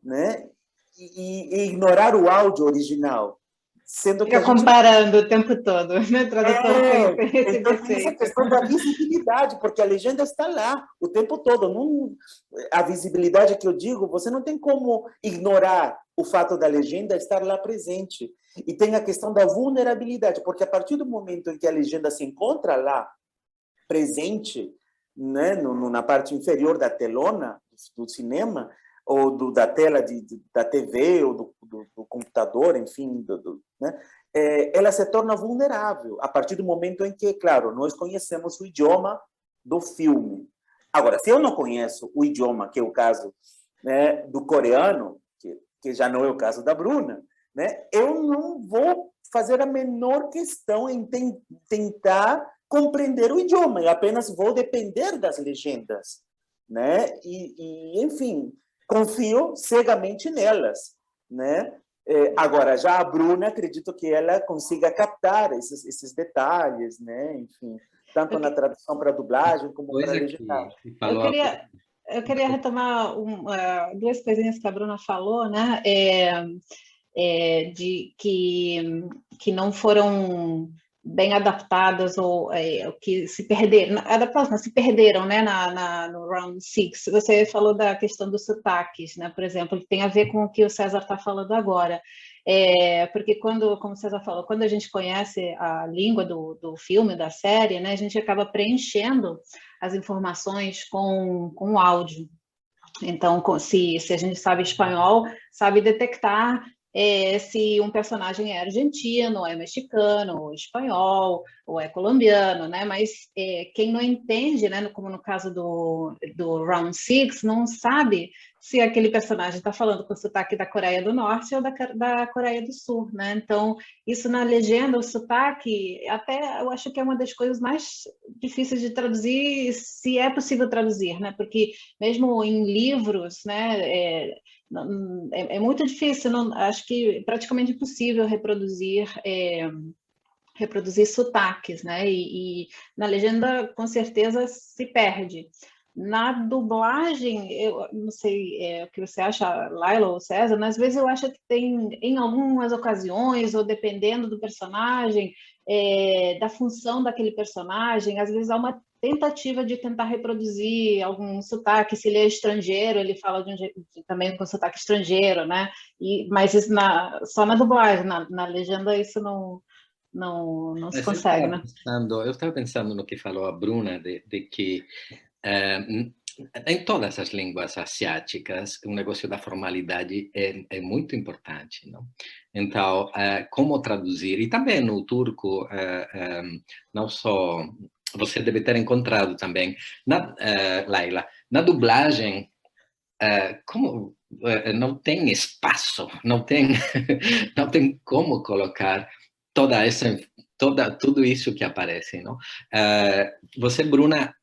né? E ignorar o áudio original. Sendo que comparando o tempo todo, né? Tradução então tem essa questão da visibilidade, porque a legenda está lá o tempo todo. A visibilidade que eu digo, você não tem como ignorar o fato da legenda estar lá presente. E tem a questão da vulnerabilidade, porque a partir do momento em que a legenda se encontra lá presente, né, na parte inferior da telona do cinema, ou da tela da TV ou do computador, enfim, né? Ela se torna vulnerável a partir do momento em que, claro, nós conhecemos o idioma do filme. Agora, se eu não conheço o idioma, que é o caso, né, do coreano, que já não é o caso da Bruna, né, eu não vou fazer a menor questão em tentar compreender o idioma, eu apenas vou depender das legendas, né? Enfim, confio cegamente nelas, né? Agora, já a Bruna, acredito que ela consiga captar esses detalhes, né? Enfim, tanto na tradução para a dublagem como para a legendagem. Eu queria retomar duas coisinhas que a Bruna falou, né? De que não foram bem adaptadas ou que se perderam, adaptadas, mas se perderam, né, no Round Six. Você falou da questão dos sotaques, né, por exemplo, que tem a ver com o que o César está falando agora. Porque como o César falou, quando a gente conhece a língua do filme, da série, né, a gente acaba preenchendo as informações com áudio. Então, se a gente sabe espanhol, sabe detectar se um personagem é argentino, ou é mexicano, ou espanhol, ou é colombiano, né? Mas quem não entende, né, como no caso do Round Six, não sabe se aquele personagem está falando com o sotaque da Coreia do Norte ou da Coreia do Sul, né? Então, isso na legenda, o sotaque, até eu acho que é uma das coisas mais difíceis de traduzir, se é possível traduzir, né? Porque mesmo em livros, né, é muito difícil, acho que praticamente impossível reproduzir sotaques, né? E na legenda, com certeza, se perde. Na dublagem, eu não sei o que você acha, Laila ou César, mas às vezes eu acho que tem, em algumas ocasiões, ou dependendo do personagem, da função daquele personagem, às vezes há uma tentativa de tentar reproduzir algum sotaque. Se ele é estrangeiro, ele fala de um jeito, também com sotaque estrangeiro, né? Mas isso só na dublagem, na legenda isso não se consegue, né? Eu estava pensando no que falou a Bruna, de que em todas as línguas asiáticas, o negócio da formalidade é muito importante, não? Então, como traduzir? E também no turco, não só... Você deve ter encontrado também, Laila, na dublagem, como não tem espaço, não tem como colocar tudo isso que aparece, não? Você, Bruna,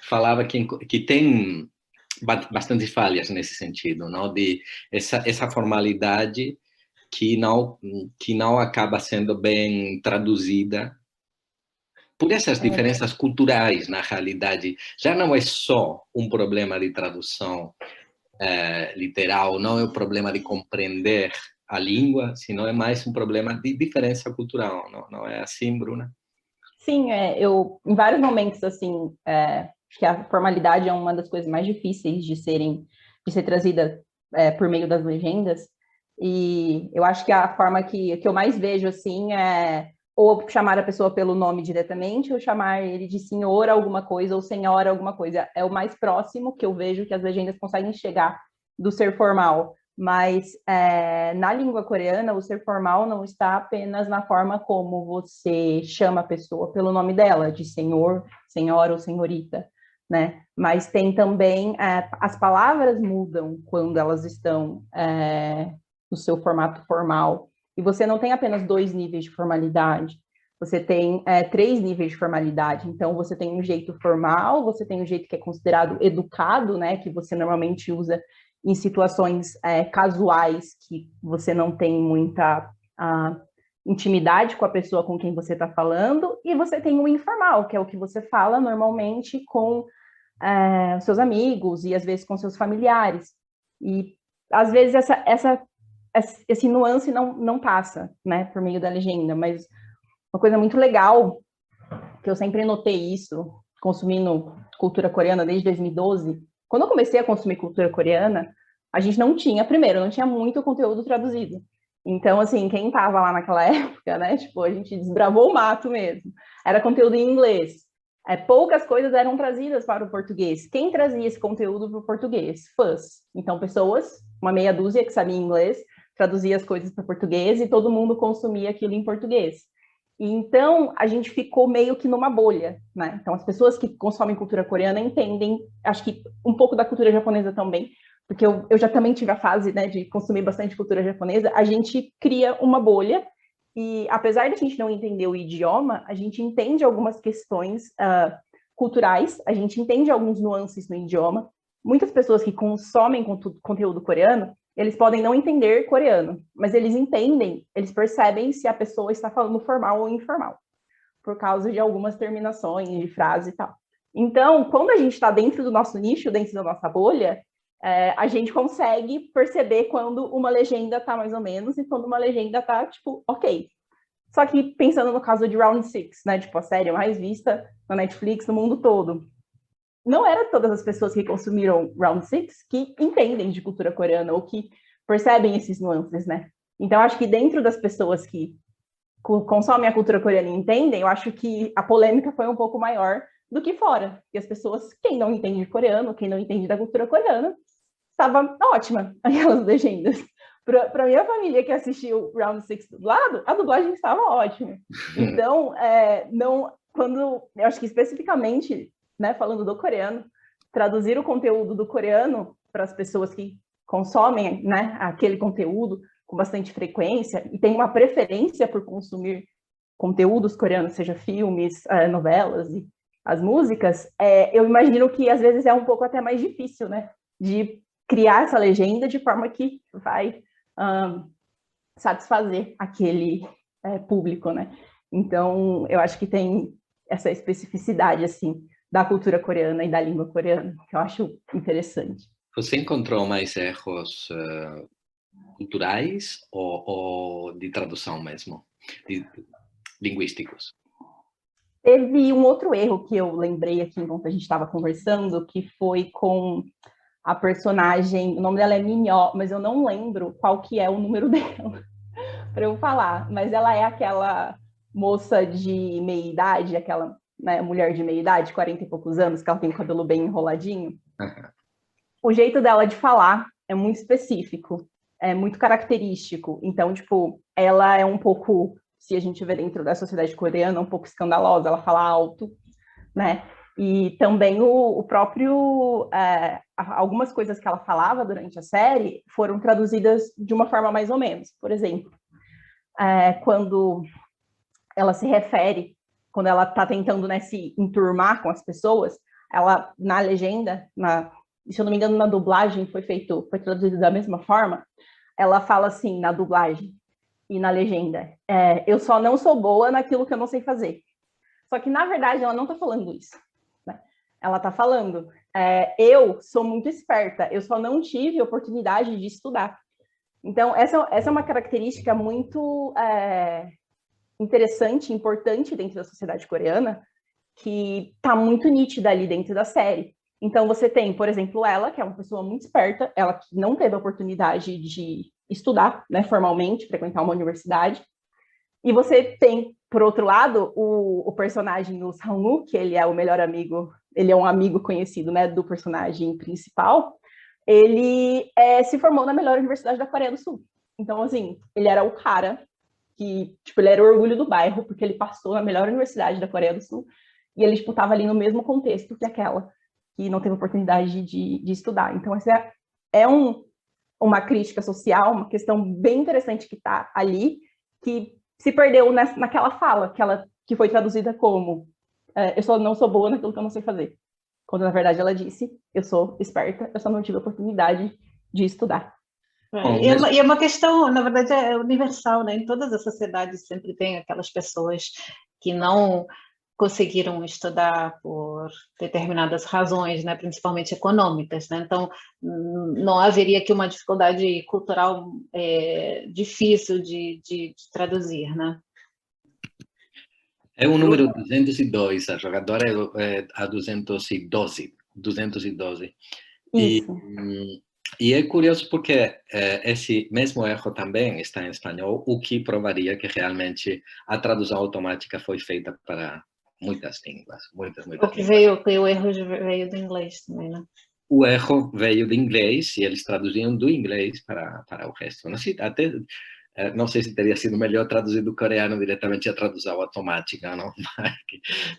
falava que tem bastante falhas nesse sentido, não? De essa formalidade que não acaba sendo bem traduzida por essas diferenças culturais, na realidade. Já não é só um problema de tradução literal, não é um problema de compreender a língua, senão é mais um problema de diferença cultural, não é assim, Bruna? Sim, eu, em vários momentos, assim, que a formalidade é uma das coisas mais difíceis de ser trazida por meio das legendas, e eu acho que a forma que eu mais vejo, assim, é ou chamar a pessoa pelo nome diretamente, ou chamar ele de senhor alguma coisa, ou senhora alguma coisa. É o mais próximo que eu vejo que as legendas conseguem chegar do ser formal. Mas na língua coreana, o ser formal não está apenas na forma como você chama a pessoa pelo nome dela, de senhor, senhora ou senhorita, né? Mas tem também, as palavras mudam quando elas estão no seu formato formal. E você não tem apenas 2 níveis de formalidade, você tem 3 níveis de formalidade. Então, você tem um jeito formal, você tem um jeito que é considerado educado, né? Que você normalmente usa em situações casuais, que você não tem muita intimidade com a pessoa com quem você está falando, e você tem o informal, que é o que você fala normalmente com os seus amigos e às vezes com seus familiares. E às vezes esse nuance não passa, né, por meio da legenda, mas uma coisa muito legal, que eu sempre notei isso, consumindo cultura coreana desde 2012, quando eu comecei a consumir cultura coreana, a gente não tinha muito conteúdo traduzido. Então, assim, quem estava lá naquela época, né, tipo, a gente desbravou o mato mesmo. Era conteúdo em inglês. poucas coisas eram trazidas para o português. Quem trazia esse conteúdo para o português? Fãs. Então, pessoas, uma meia dúzia que sabia inglês, traduzia as coisas para o português e todo mundo consumia aquilo em português. E então, a gente ficou meio que numa bolha, né? Então, as pessoas que consomem cultura coreana entendem, acho que um pouco da cultura japonesa também, porque eu já também tive a fase, né, de consumir bastante cultura japonesa, a gente cria uma bolha. E apesar de a gente não entender o idioma, a gente entende algumas questões culturais, a gente entende alguns nuances no idioma. Muitas pessoas que consomem conteúdo coreano, eles podem não entender coreano, mas eles entendem, eles percebem se a pessoa está falando formal ou informal, por causa de algumas terminações de frase e tal. Então, quando a gente está dentro do nosso nicho, dentro da nossa bolha, a gente consegue perceber quando uma legenda está mais ou menos e quando uma legenda está, tipo, ok. Só que pensando no caso de Round Six, né, tipo, a série mais vista na Netflix no mundo todo, não eram todas as pessoas que consumiram Round Six que entendem de cultura coreana ou que percebem esses nuances, né? Então, acho que dentro das pessoas que consomem a cultura coreana e entendem, eu acho que a polêmica foi um pouco maior do que fora. E as pessoas, quem não entende coreano, quem não entende da cultura coreana, estava ótima aquelas legendas. Para minha família que assistiu Round Six dublado, a dublagem estava ótima. Então, eu acho que especificamente, né, falando do coreano, traduzir o conteúdo do coreano para as pessoas que consomem, né, aquele conteúdo com bastante frequência e tem uma preferência por consumir conteúdos coreanos, seja filmes, novelas e as músicas, eu imagino que às vezes é um pouco até mais difícil, né, de criar essa legenda de forma que vai satisfazer aquele público, né? Então, eu acho que tem essa especificidade, assim, da cultura coreana e da língua coreana, que eu acho interessante. Você encontrou mais erros culturais ou de tradução mesmo, linguísticos? Teve um outro erro que eu lembrei aqui enquanto a gente estava conversando, que foi com a personagem, o nome dela é Minho, mas eu não lembro qual que é o número dela para eu falar, mas ela é aquela moça de meia-idade, aquela, né, mulher de meia-idade, 40 e poucos anos, que ela tem o cabelo bem enroladinho. O jeito dela de falar é muito específico, é muito característico. Então, tipo, ela é um pouco, se a gente vê dentro da sociedade coreana, um pouco escandalosa, ela fala alto, né? E também o próprio... algumas coisas que ela falava durante a série foram traduzidas de uma forma mais ou menos. Por exemplo, quando ela se refere, quando ela está tentando, né, se enturmar com as pessoas, ela, na legenda, se eu não me engano, na dublagem foi traduzido da mesma forma, ela fala assim, na dublagem e na legenda, eu só não sou boa naquilo que eu não sei fazer. Só que, na verdade, ela não está falando isso. Ela está falando, eu sou muito esperta, eu só não tive oportunidade de estudar. Então, essa é uma característica muito interessante, importante dentro da sociedade coreana, que está muito nítida ali dentro da série. Então, você tem, por exemplo, ela, que é uma pessoa muito esperta, ela que não teve a oportunidade de estudar, né, formalmente, frequentar uma universidade. E você tem, por outro lado, o personagem do Sang-woo, que ele é o melhor amigo, ele é um amigo conhecido, né, do personagem principal. Ele se formou na melhor universidade da Coreia do Sul. Então, assim, ele era o cara que, tipo, ele era o orgulho do bairro, porque ele passou na melhor universidade da Coreia do Sul, e ele, tipo, estava ali no mesmo contexto que aquela que não teve oportunidade de estudar. Então, essa é uma crítica social, uma questão bem interessante que está ali, que se perdeu naquela fala, que foi traduzida como eu só não sou boa naquilo que eu não sei fazer. Quando, na verdade, ela disse, eu sou esperta, eu só não tive a oportunidade de estudar. E é uma questão, na verdade, é universal, né? Em todas as sociedades sempre tem aquelas pessoas que não conseguiram estudar por determinadas razões, né? Principalmente econômicas, né? Então, não haveria aqui uma dificuldade cultural difícil de traduzir, né? É o número 202, a jogadora é a 212. Isso. E é curioso porque esse mesmo erro também está em espanhol, o que provaria que realmente a tradução automática foi feita para muitas línguas, muitas O que línguas. o erro veio do inglês também, né? O erro veio do inglês e eles traduziam do inglês para o resto. Não sei, até, não sei se teria sido melhor traduzir do coreano diretamente a tradução automática, não?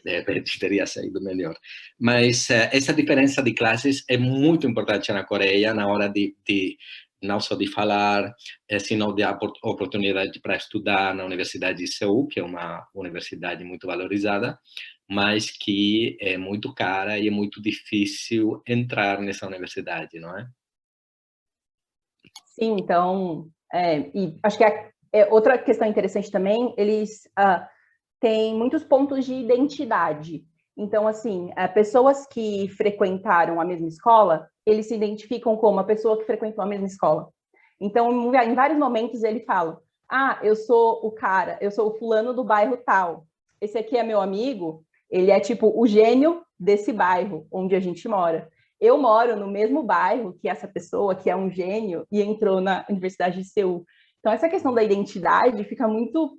De repente teria saído melhor. Mas essa diferença de classes é muito importante na Coreia na hora de não só de falar, sino de oportunidade para estudar na Universidade de Seul, que é uma universidade muito valorizada, mas que é muito cara e é muito difícil entrar nessa universidade, não é? Sim, então, e acho que outra questão interessante também, eles têm muitos pontos de identidade. Então, assim, pessoas que frequentaram a mesma escola, eles se identificam como a pessoa que frequentou a mesma escola. Então, em vários momentos ele fala, eu sou o cara, eu sou o fulano do bairro tal. Esse aqui é meu amigo, ele é tipo o gênio desse bairro onde a gente mora. Eu moro no mesmo bairro que essa pessoa, que é um gênio, e entrou na Universidade de Seul. Então, essa questão da identidade fica muito,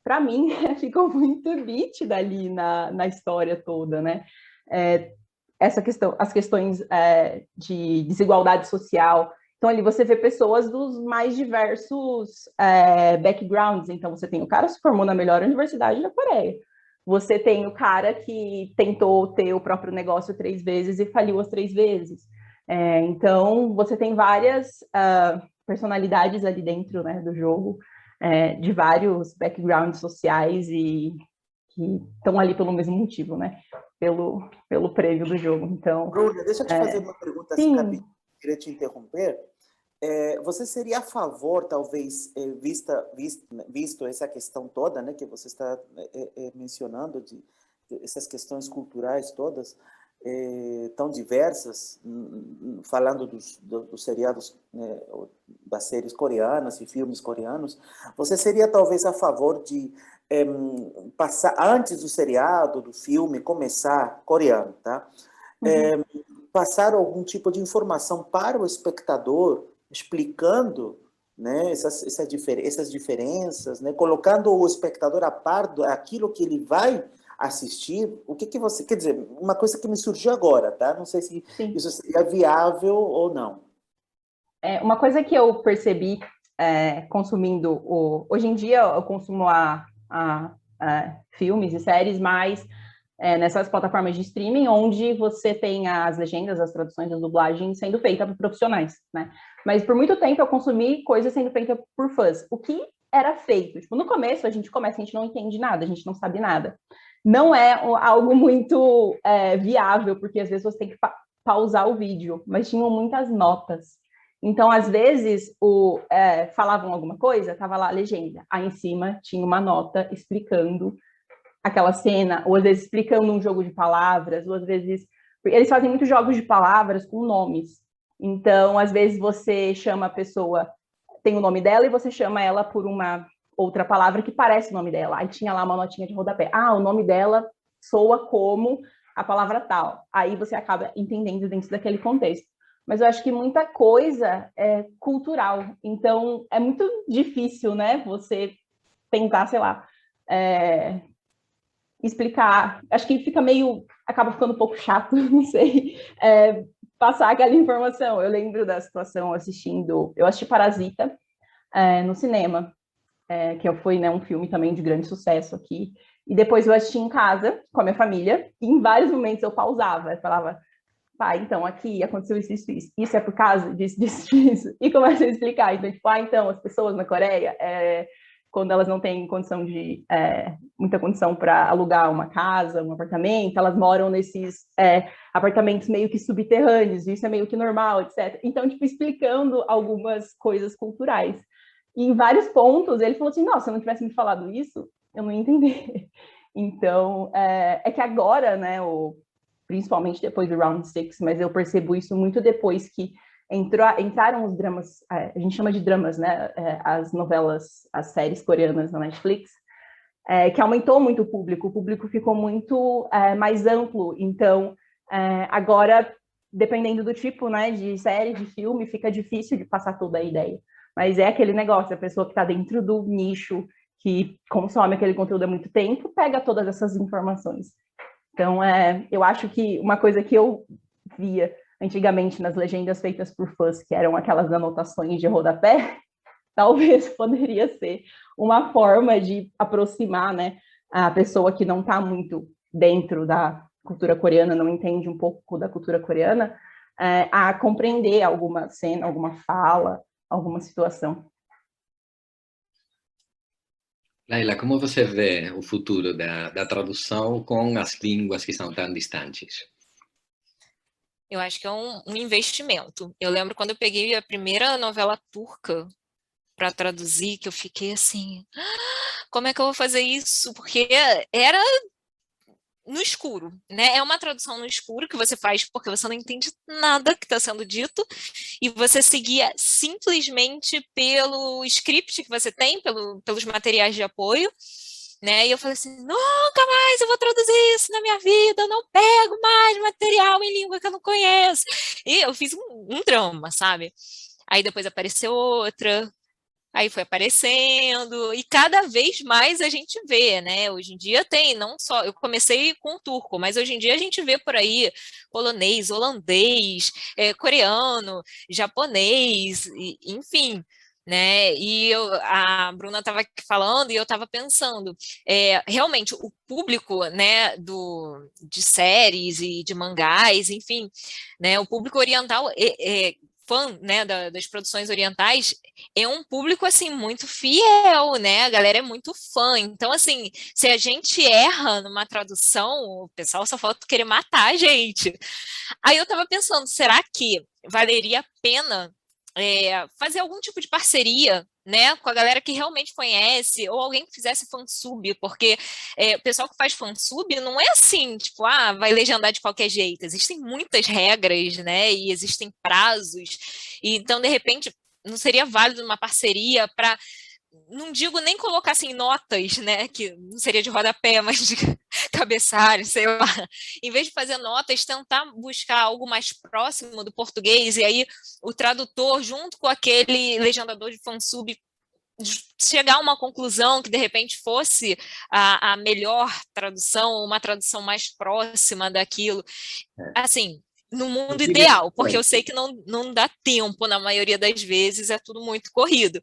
para mim, ficou muito nítida ali na história toda, né? Essa questão, as questões de desigualdade social. Então, ali você vê pessoas dos mais diversos backgrounds. Então, você tem o cara que se formou na melhor universidade da Coreia. Você tem o cara que tentou ter o próprio negócio 3 vezes e faliu as 3 vezes. Então, você tem várias personalidades ali dentro, né, do jogo, de vários backgrounds sociais e que estão ali pelo mesmo motivo, né? Pelo prêmio do jogo. Então, Bruna, deixa eu te fazer uma pergunta assim, rapidinho, queria te interromper. Você seria a favor, talvez, visto essa questão toda, né, que você está mencionando, de essas questões culturais todas, tão diversas, falando dos seriados, das séries coreanas e filmes coreanos, você seria talvez a favor de passar, antes do seriado, do filme, começar coreano, tá? Passar algum tipo de informação para o espectador, explicando, né, essas diferenças, né, colocando o espectador a par daquilo que ele vai assistir. O que você quer dizer? Uma coisa que me surgiu agora, tá? Não sei se isso seria viável ou não. Uma coisa que eu percebi consumindo hoje em dia eu consumo filmes e séries mais nessas plataformas de streaming, onde você tem as legendas, as traduções, as dublagens sendo feitas por profissionais, né? Mas por muito tempo eu consumi coisas sendo feitas por fãs. O que era feito? Tipo, no começo a gente não entende nada, a gente não sabe nada. Não é algo muito viável, porque às vezes você tem que pausar o vídeo, mas tinham muitas notas. Então, às vezes, falavam alguma coisa, tava lá a legenda. Aí em cima tinha uma nota explicando aquela cena, ou às vezes explicando um jogo de palavras, ou às vezes... Eles fazem muitos jogos de palavras com nomes. Então, às vezes você chama a pessoa, tem o nome dela, e você chama ela por uma outra palavra que parece o nome dela. Aí tinha lá uma notinha de rodapé. O nome dela soa como a palavra tal. Aí você acaba entendendo dentro daquele contexto. Mas eu acho que muita coisa é cultural. Então, é muito difícil, né, você tentar, sei lá, explicar. Acho que acaba ficando um pouco chato, não sei, passar aquela informação. Eu lembro da situação eu assisti Parasita no cinema, que foi, né, um filme também de grande sucesso aqui. E depois eu assisti em casa, com a minha família, e em vários momentos eu pausava, eu falava, pai, então, aqui aconteceu isso, isso, isso. Isso é por causa disso, disso, disso. E começa a explicar. Então, tipo, então, as pessoas na Coreia, quando elas não têm muita condição para alugar uma casa, um apartamento, elas moram nesses apartamentos meio que subterrâneos, isso é meio que normal, etc. Então, tipo, explicando algumas coisas culturais. E em vários pontos, ele falou assim, nossa, se eu não tivesse me falado isso, eu não ia entender. Então, é que agora, né, principalmente depois do Round 6, mas eu percebo isso muito depois que entraram os dramas, a gente chama de dramas, né, as novelas, as séries coreanas na Netflix, que aumentou muito o público ficou muito mais amplo, então agora, dependendo do tipo, né, de série, de filme, fica difícil de passar toda a ideia, mas é aquele negócio, a pessoa que está dentro do nicho, que consome aquele conteúdo há muito tempo, pega todas essas informações. Então, eu acho que uma coisa que eu via antigamente nas legendas feitas por fãs, que eram aquelas anotações de rodapé, talvez poderia ser uma forma de aproximar, né, a pessoa que não está muito dentro da cultura coreana, não entende um pouco da cultura coreana, a compreender alguma cena, alguma fala, alguma situação. Laila, como você vê o futuro da tradução com as línguas que são tão distantes? Eu acho que é um investimento. Eu lembro quando eu peguei a primeira novela turca para traduzir, que eu fiquei assim, como é que eu vou fazer isso? Porque era no escuro, né? É uma tradução no escuro que você faz porque você não entende nada que está sendo dito e você seguia simplesmente pelo script que você tem, pelos materiais de apoio, né? E eu falei assim, nunca mais eu vou traduzir isso na minha vida, eu não pego mais material em língua que eu não conheço. E eu fiz um drama, sabe? Aí depois apareceu outra, aí foi aparecendo, e cada vez mais a gente vê, né? Hoje em dia tem, não só. Eu comecei com o turco, mas hoje em dia a gente vê por aí polonês, holandês, coreano, japonês, enfim. Né? E a Bruna estava falando e eu estava pensando, realmente o público, né, de séries e de mangás, enfim, né, o público oriental fã, né, das produções orientais é um público assim muito fiel, né? A galera é muito fã. Então, assim, se a gente erra numa tradução, o pessoal só falta querer matar a gente. Aí eu tava pensando, será que valeria a pena fazer algum tipo de parceria, né, com a galera que realmente conhece, ou alguém que fizesse fansub, porque o pessoal que faz fansub não é assim, tipo, vai legendar de qualquer jeito, existem muitas regras, né, e existem prazos, e então, de repente, não seria válido uma parceria para, não digo nem colocar assim notas, né, que não seria de rodapé, mas de cabeçalho, sei lá. Em vez de fazer notas, tentar buscar algo mais próximo do português, e aí o tradutor, junto com aquele legendador de fansub, chegar a uma conclusão que de repente fosse a melhor tradução, uma tradução mais próxima daquilo. Assim, no mundo ideal, porque eu sei que não dá tempo na maioria das vezes, é tudo muito corrido.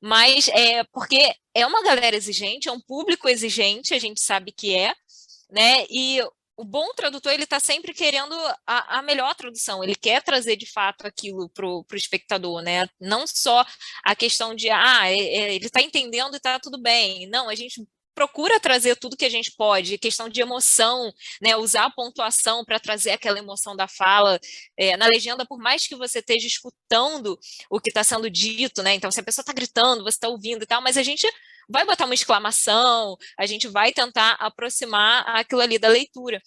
Mas porque é uma galera exigente, é um público exigente, a gente sabe que né? E o bom tradutor, ele está sempre querendo a melhor tradução, ele quer trazer de fato aquilo para o espectador, né? Não só a questão de, ele está entendendo e está tudo bem. Não, a gente procura trazer tudo que a gente pode, questão de emoção, né? Usar a pontuação para trazer aquela emoção da fala. Na legenda, por mais que você esteja escutando o que está sendo dito, né? Então, se a pessoa está gritando, você está ouvindo e tal, mas a gente vai botar uma exclamação, a gente vai tentar aproximar aquilo ali da leitura.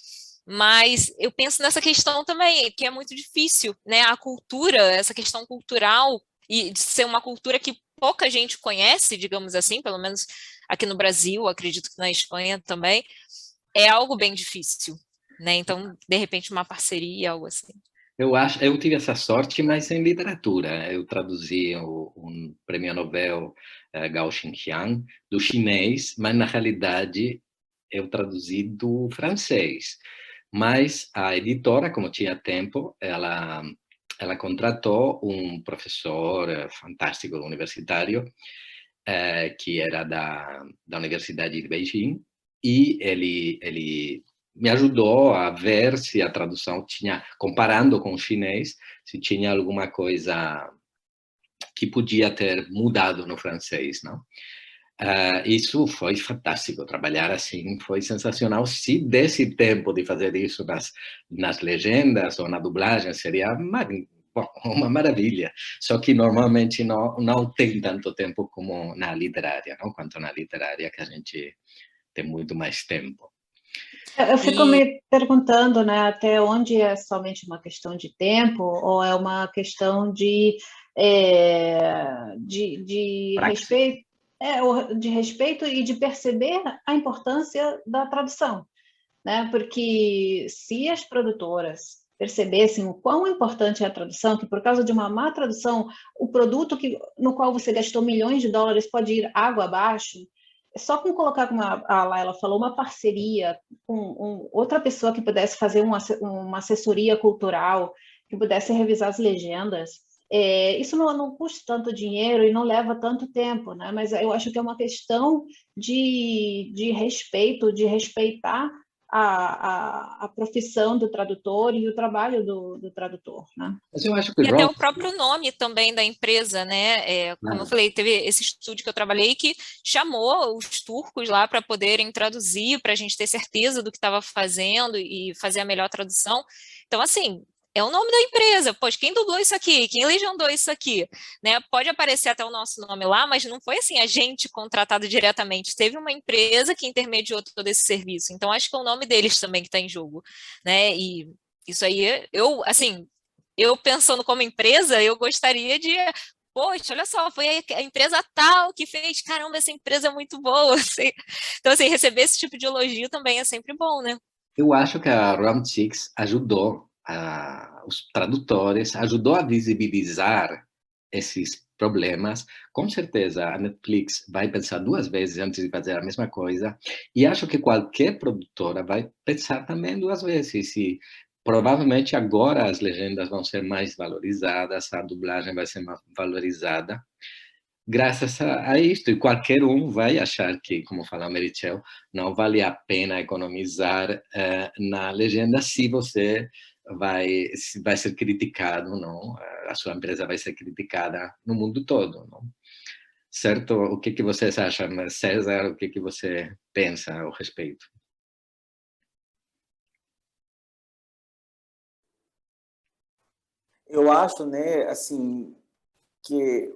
Mas eu penso nessa questão também, que é muito difícil, né? A cultura, essa questão cultural, e de ser uma cultura que pouca gente conhece, digamos assim, pelo menos aqui no Brasil, acredito que na Espanha também, é algo bem difícil, né? Então, de repente, uma parceria, algo assim. Eu tive essa sorte, mas em literatura. Eu traduzi um prêmio Nobel, Gao Xingqiang, do chinês, mas na realidade eu traduzi do francês. Mas a editora, como tinha tempo, ela contratou um professor fantástico universitário, que era da Universidade de Beijing, e ele me ajudou a ver se a tradução tinha, comparando com o chinês, se tinha alguma coisa que podia ter mudado no francês, não? Isso foi fantástico, trabalhar assim foi sensacional. Se desse tempo de fazer isso nas legendas ou na dublagem, seria uma maravilha. Só que normalmente não tem tanto tempo como na literária, não? Quanto na literária, que a gente tem muito mais tempo. Eu fico me perguntando, né, até onde é somente uma questão de tempo ou é uma questão de respeito, de respeito e de perceber a importância da tradução, né? Porque se as produtoras percebessem o quão importante é a tradução, que por causa de uma má tradução, o produto no qual você gastou milhões de dólares pode ir água abaixo, só com colocar, como a Laila falou, uma parceria com outra pessoa que pudesse fazer uma assessoria cultural, que pudesse revisar as legendas, isso não custa tanto dinheiro e não leva tanto tempo, né? Mas eu acho que é uma questão de respeito, de respeitar a profissão do tradutor e o trabalho do tradutor, né? Mas eu acho que e até o próprio nome também da empresa, né? Como eu falei, teve esse estúdio que eu trabalhei que chamou os turcos lá para poderem traduzir, para a gente ter certeza do que estava fazendo e fazer a melhor tradução. Então, assim, é o nome da empresa. Poxa, quem dublou isso aqui? Quem legendou isso aqui? Né? Pode aparecer até o nosso nome lá, mas não foi assim a gente contratado diretamente. Teve uma empresa que intermediou todo esse serviço. Então, acho que é o nome deles também que está em jogo, né? E isso aí, eu pensando como empresa, eu gostaria de... Poxa, olha só, foi a empresa tal que fez, caramba, essa empresa é muito boa. Assim. Então, assim, receber esse tipo de elogio também é sempre bom, né? Eu acho que a Round Six ajudou os tradutores, ajudou a visibilizar esses problemas. Com certeza, a Netflix vai pensar 2 vezes antes de fazer a mesma coisa, e acho que qualquer produtora vai pensar também 2 vezes, e provavelmente agora as legendas vão ser mais valorizadas, a dublagem vai ser mais valorizada, graças a isto, e qualquer um vai achar que, como fala a Meritxell, não vale a pena economizar na legenda se você vai ser criticado, não? A sua empresa vai ser criticada no mundo todo, não? Certo? O que vocês acham, César? O que você pensa ao respeito? Eu acho, né, assim, que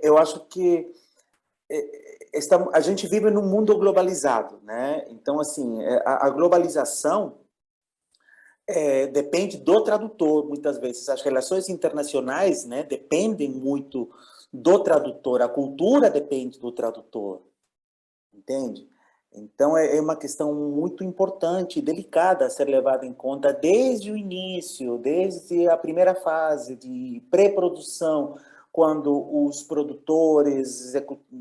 eu acho que a gente vive num mundo globalizado, né? Então, assim, a globalização depende do tradutor, muitas vezes. As relações internacionais, né, dependem muito do tradutor. A cultura depende do tradutor, entende? Então, é uma questão muito importante e delicada a ser levada em conta desde o início, desde a primeira fase de pré-produção, quando os produtores,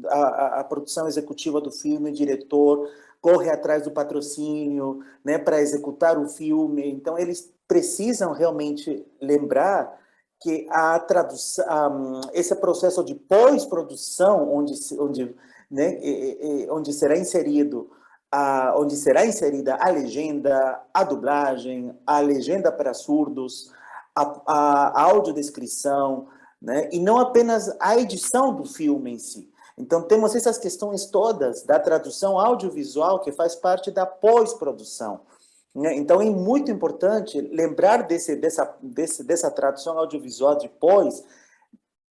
a produção executiva do filme, o diretor, corre atrás do patrocínio, né, para executar o filme. Então, eles precisam realmente lembrar que a tradução, esse processo de pós-produção, né, onde será inserida a legenda, a dublagem, a legenda para surdos, a audiodescrição, né, e não apenas a edição do filme em si. Então, temos essas questões todas da tradução audiovisual que faz parte da pós-produção. Né? Então, é muito importante lembrar dessa tradução audiovisual de pós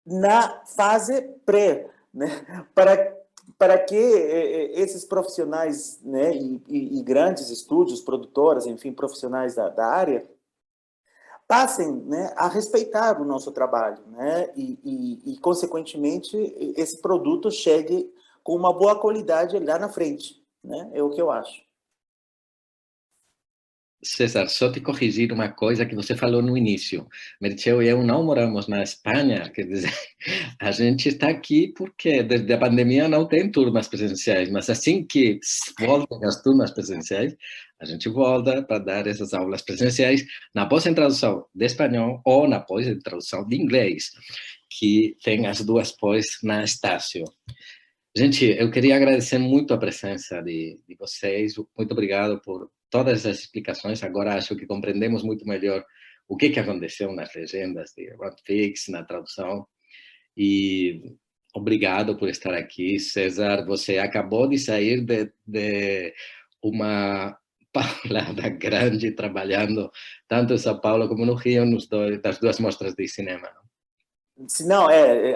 na fase pré, né? Para que esses profissionais, né, e grandes estúdios, produtoras, enfim, profissionais da área, passem, né, a respeitar o nosso trabalho, né, e, consequentemente, esse produto chegue com uma boa qualidade lá na frente, né, é o que eu acho. César, só te corrigir uma coisa que você falou no início. Meritxell e eu não moramos na Espanha, quer dizer, a gente está aqui porque desde a pandemia não tem turmas presenciais, mas assim que voltem as turmas presenciais, a gente volta para dar essas aulas presenciais na pós em tradução de espanhol ou na pós em tradução de inglês, que tem as 2 pós na Estácio. Gente, eu queria agradecer muito a presença de vocês. Muito obrigado por todas as explicações. Agora acho que compreendemos muito melhor o que aconteceu nas legendas de Round Six, na tradução. E obrigado por estar aqui. César, você acabou de sair de uma paulada grande trabalhando tanto em São Paulo como no Rio, das 2 mostras de cinema. Não,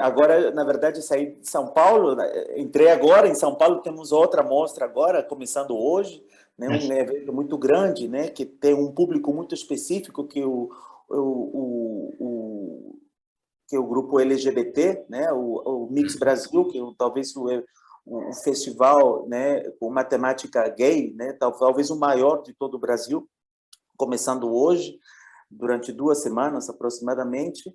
agora, na verdade, saí de São Paulo, entrei agora em São Paulo, temos outra mostra agora, começando hoje, né, um evento muito grande, né, que tem um público muito específico, que que é o grupo LGBT, né, o Mix Brasil, que talvez o festival, né, com matemática gay, né, talvez o maior de todo o Brasil, começando hoje, durante 2 semanas aproximadamente.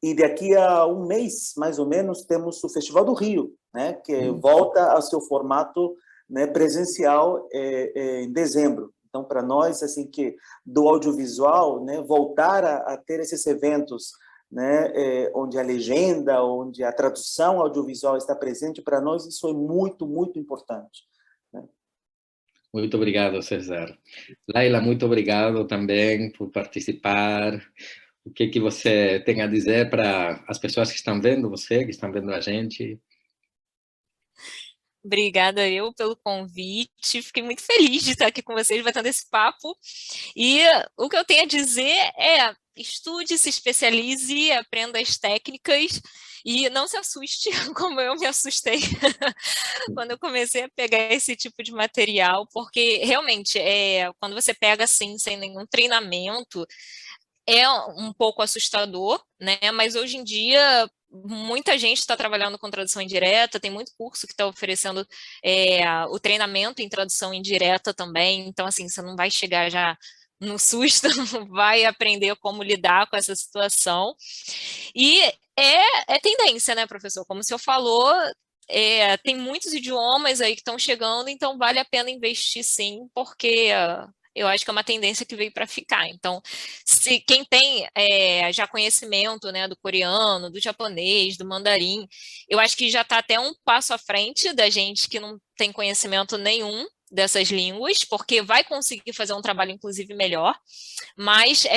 E daqui a um mês, mais ou menos, temos o Festival do Rio, né, que volta ao seu formato, né, presencial em dezembro. Então, para nós, assim, que do audiovisual, né, voltar a ter esses eventos, né, onde a legenda, onde a tradução audiovisual está presente, para nós isso é muito, muito importante, né? Muito obrigado, César. Laila, muito obrigado também por participar. O que você tem a dizer para as pessoas que estão vendo você, que estão vendo a gente? Obrigada eu pelo convite, fiquei muito feliz de estar aqui com vocês, batendo esse papo. E o que eu tenho a dizer é: estude, se especialize, aprenda as técnicas e não se assuste, como eu me assustei quando eu comecei a pegar esse tipo de material, porque realmente, quando você pega assim, sem nenhum treinamento, é um pouco assustador, né? Mas hoje em dia muita gente está trabalhando com tradução indireta, tem muito curso que está oferecendo o treinamento em tradução indireta também, então assim, você não vai chegar já no susto, vai aprender como lidar com essa situação. E é tendência, né, professor? Como o senhor falou, tem muitos idiomas aí que estão chegando, então vale a pena investir sim, porque eu acho que é uma tendência que veio para ficar. Então, se quem tem já conhecimento, né, do coreano, do japonês, do mandarim, eu acho que já está até um passo à frente da gente que não tem conhecimento nenhum dessas línguas, porque vai conseguir fazer um trabalho, inclusive, melhor, mas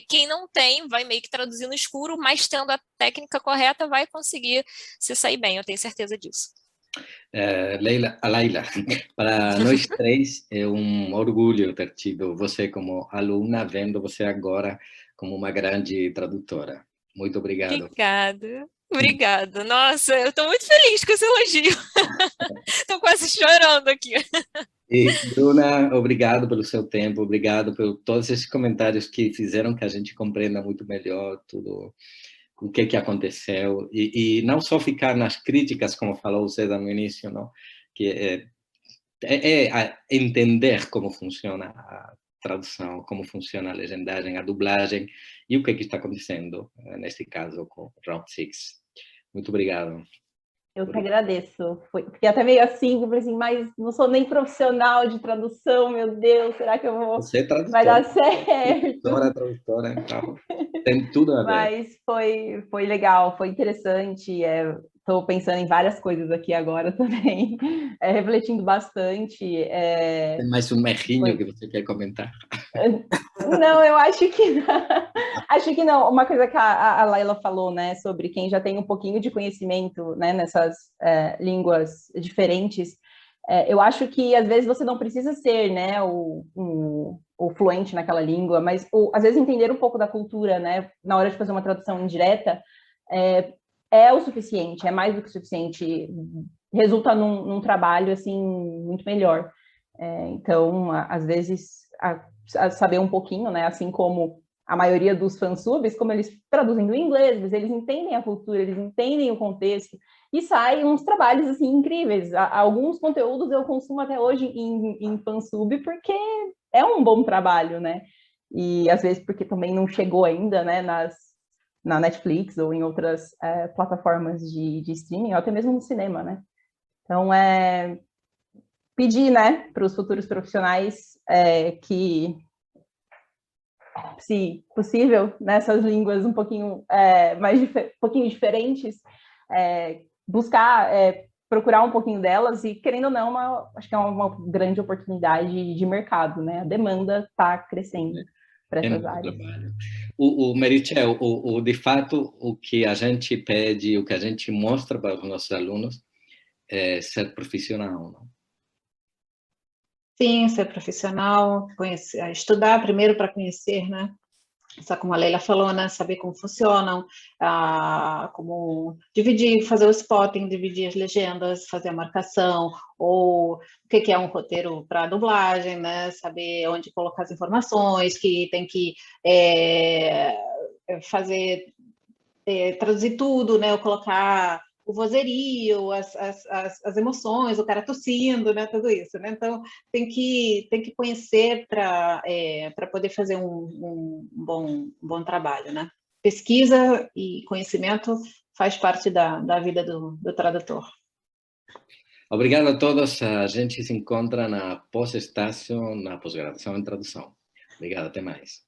quem não tem vai meio que traduzir no escuro, mas tendo a técnica correta vai conseguir se sair bem, eu tenho certeza disso. Laila, para nós três é um orgulho ter tido você como aluna, vendo você agora como uma grande tradutora. Muito obrigado. Obrigada. Nossa, eu estou muito feliz com esse elogio. Estou quase chorando aqui. E, Bruna, obrigado pelo seu tempo, obrigado por todos esses comentários que fizeram que a gente compreenda muito melhor tudo o que aconteceu, e não só ficar nas críticas, como falou o César no início, não? Que entender como funciona a tradução, como funciona a legendagem, a dublagem, e o que está acontecendo, neste caso, com Round 6. Muito obrigado. Eu que agradeço. Fiquei até meio assim, eu falei assim, mas não sou nem profissional de tradução, meu Deus, será que eu vou... Você é tradutora. Vai dar certo? Tradutora, então tem tudo a ver. Mas foi legal, foi interessante. Estou pensando em várias coisas aqui agora também, refletindo bastante. Tem mais um errinho que você quer comentar? Não, eu acho que não. Acho que não. Uma coisa que a Laila falou, né, sobre quem já tem um pouquinho de conhecimento, né, nessas línguas diferentes, eu acho que às vezes você não precisa ser, né, o fluente naquela língua, mas às vezes entender um pouco da cultura, né, na hora de fazer uma tradução indireta, é o suficiente, é mais do que o suficiente, resulta num trabalho assim muito melhor. Então, às vezes, a saber um pouquinho, né, assim como a maioria dos fansubs, como eles traduzem do inglês, mas eles entendem a cultura, eles entendem o contexto, e saem uns trabalhos, assim, incríveis. Alguns conteúdos eu consumo até hoje em fansub, porque é um bom trabalho, né? E, às vezes, porque também não chegou ainda, né, na Netflix ou em outras plataformas de streaming, ou até mesmo no cinema, né? Então, pedir, né, para os futuros profissionais que, se possível, nessas línguas um pouquinho um pouquinho diferentes, buscar procurar um pouquinho delas e, querendo ou não, acho que é uma grande oportunidade de mercado, né? A demanda está crescendo para essas áreas. O Meritxell, de fato, o que a gente pede, o que a gente mostra para os nossos alunos é ser profissional, não? Sim, ser profissional, estudar primeiro para conhecer, né? Só como a Leila falou, né? Saber como funcionam, como dividir, fazer o spotting, dividir as legendas, fazer a marcação, ou o que é um roteiro para dublagem, né? Saber onde colocar as informações, que tem que traduzir tudo, né? Ou colocar o vozerio, as emoções, o cara tossindo, né, tudo isso, né? Então tem que conhecer para poder fazer um bom trabalho, né? pesquisa e conhecimento faz parte da vida do tradutor. Obrigado a todos. A gente se encontra na pós-estágio, na pós-graduação em tradução. Obrigado, até mais.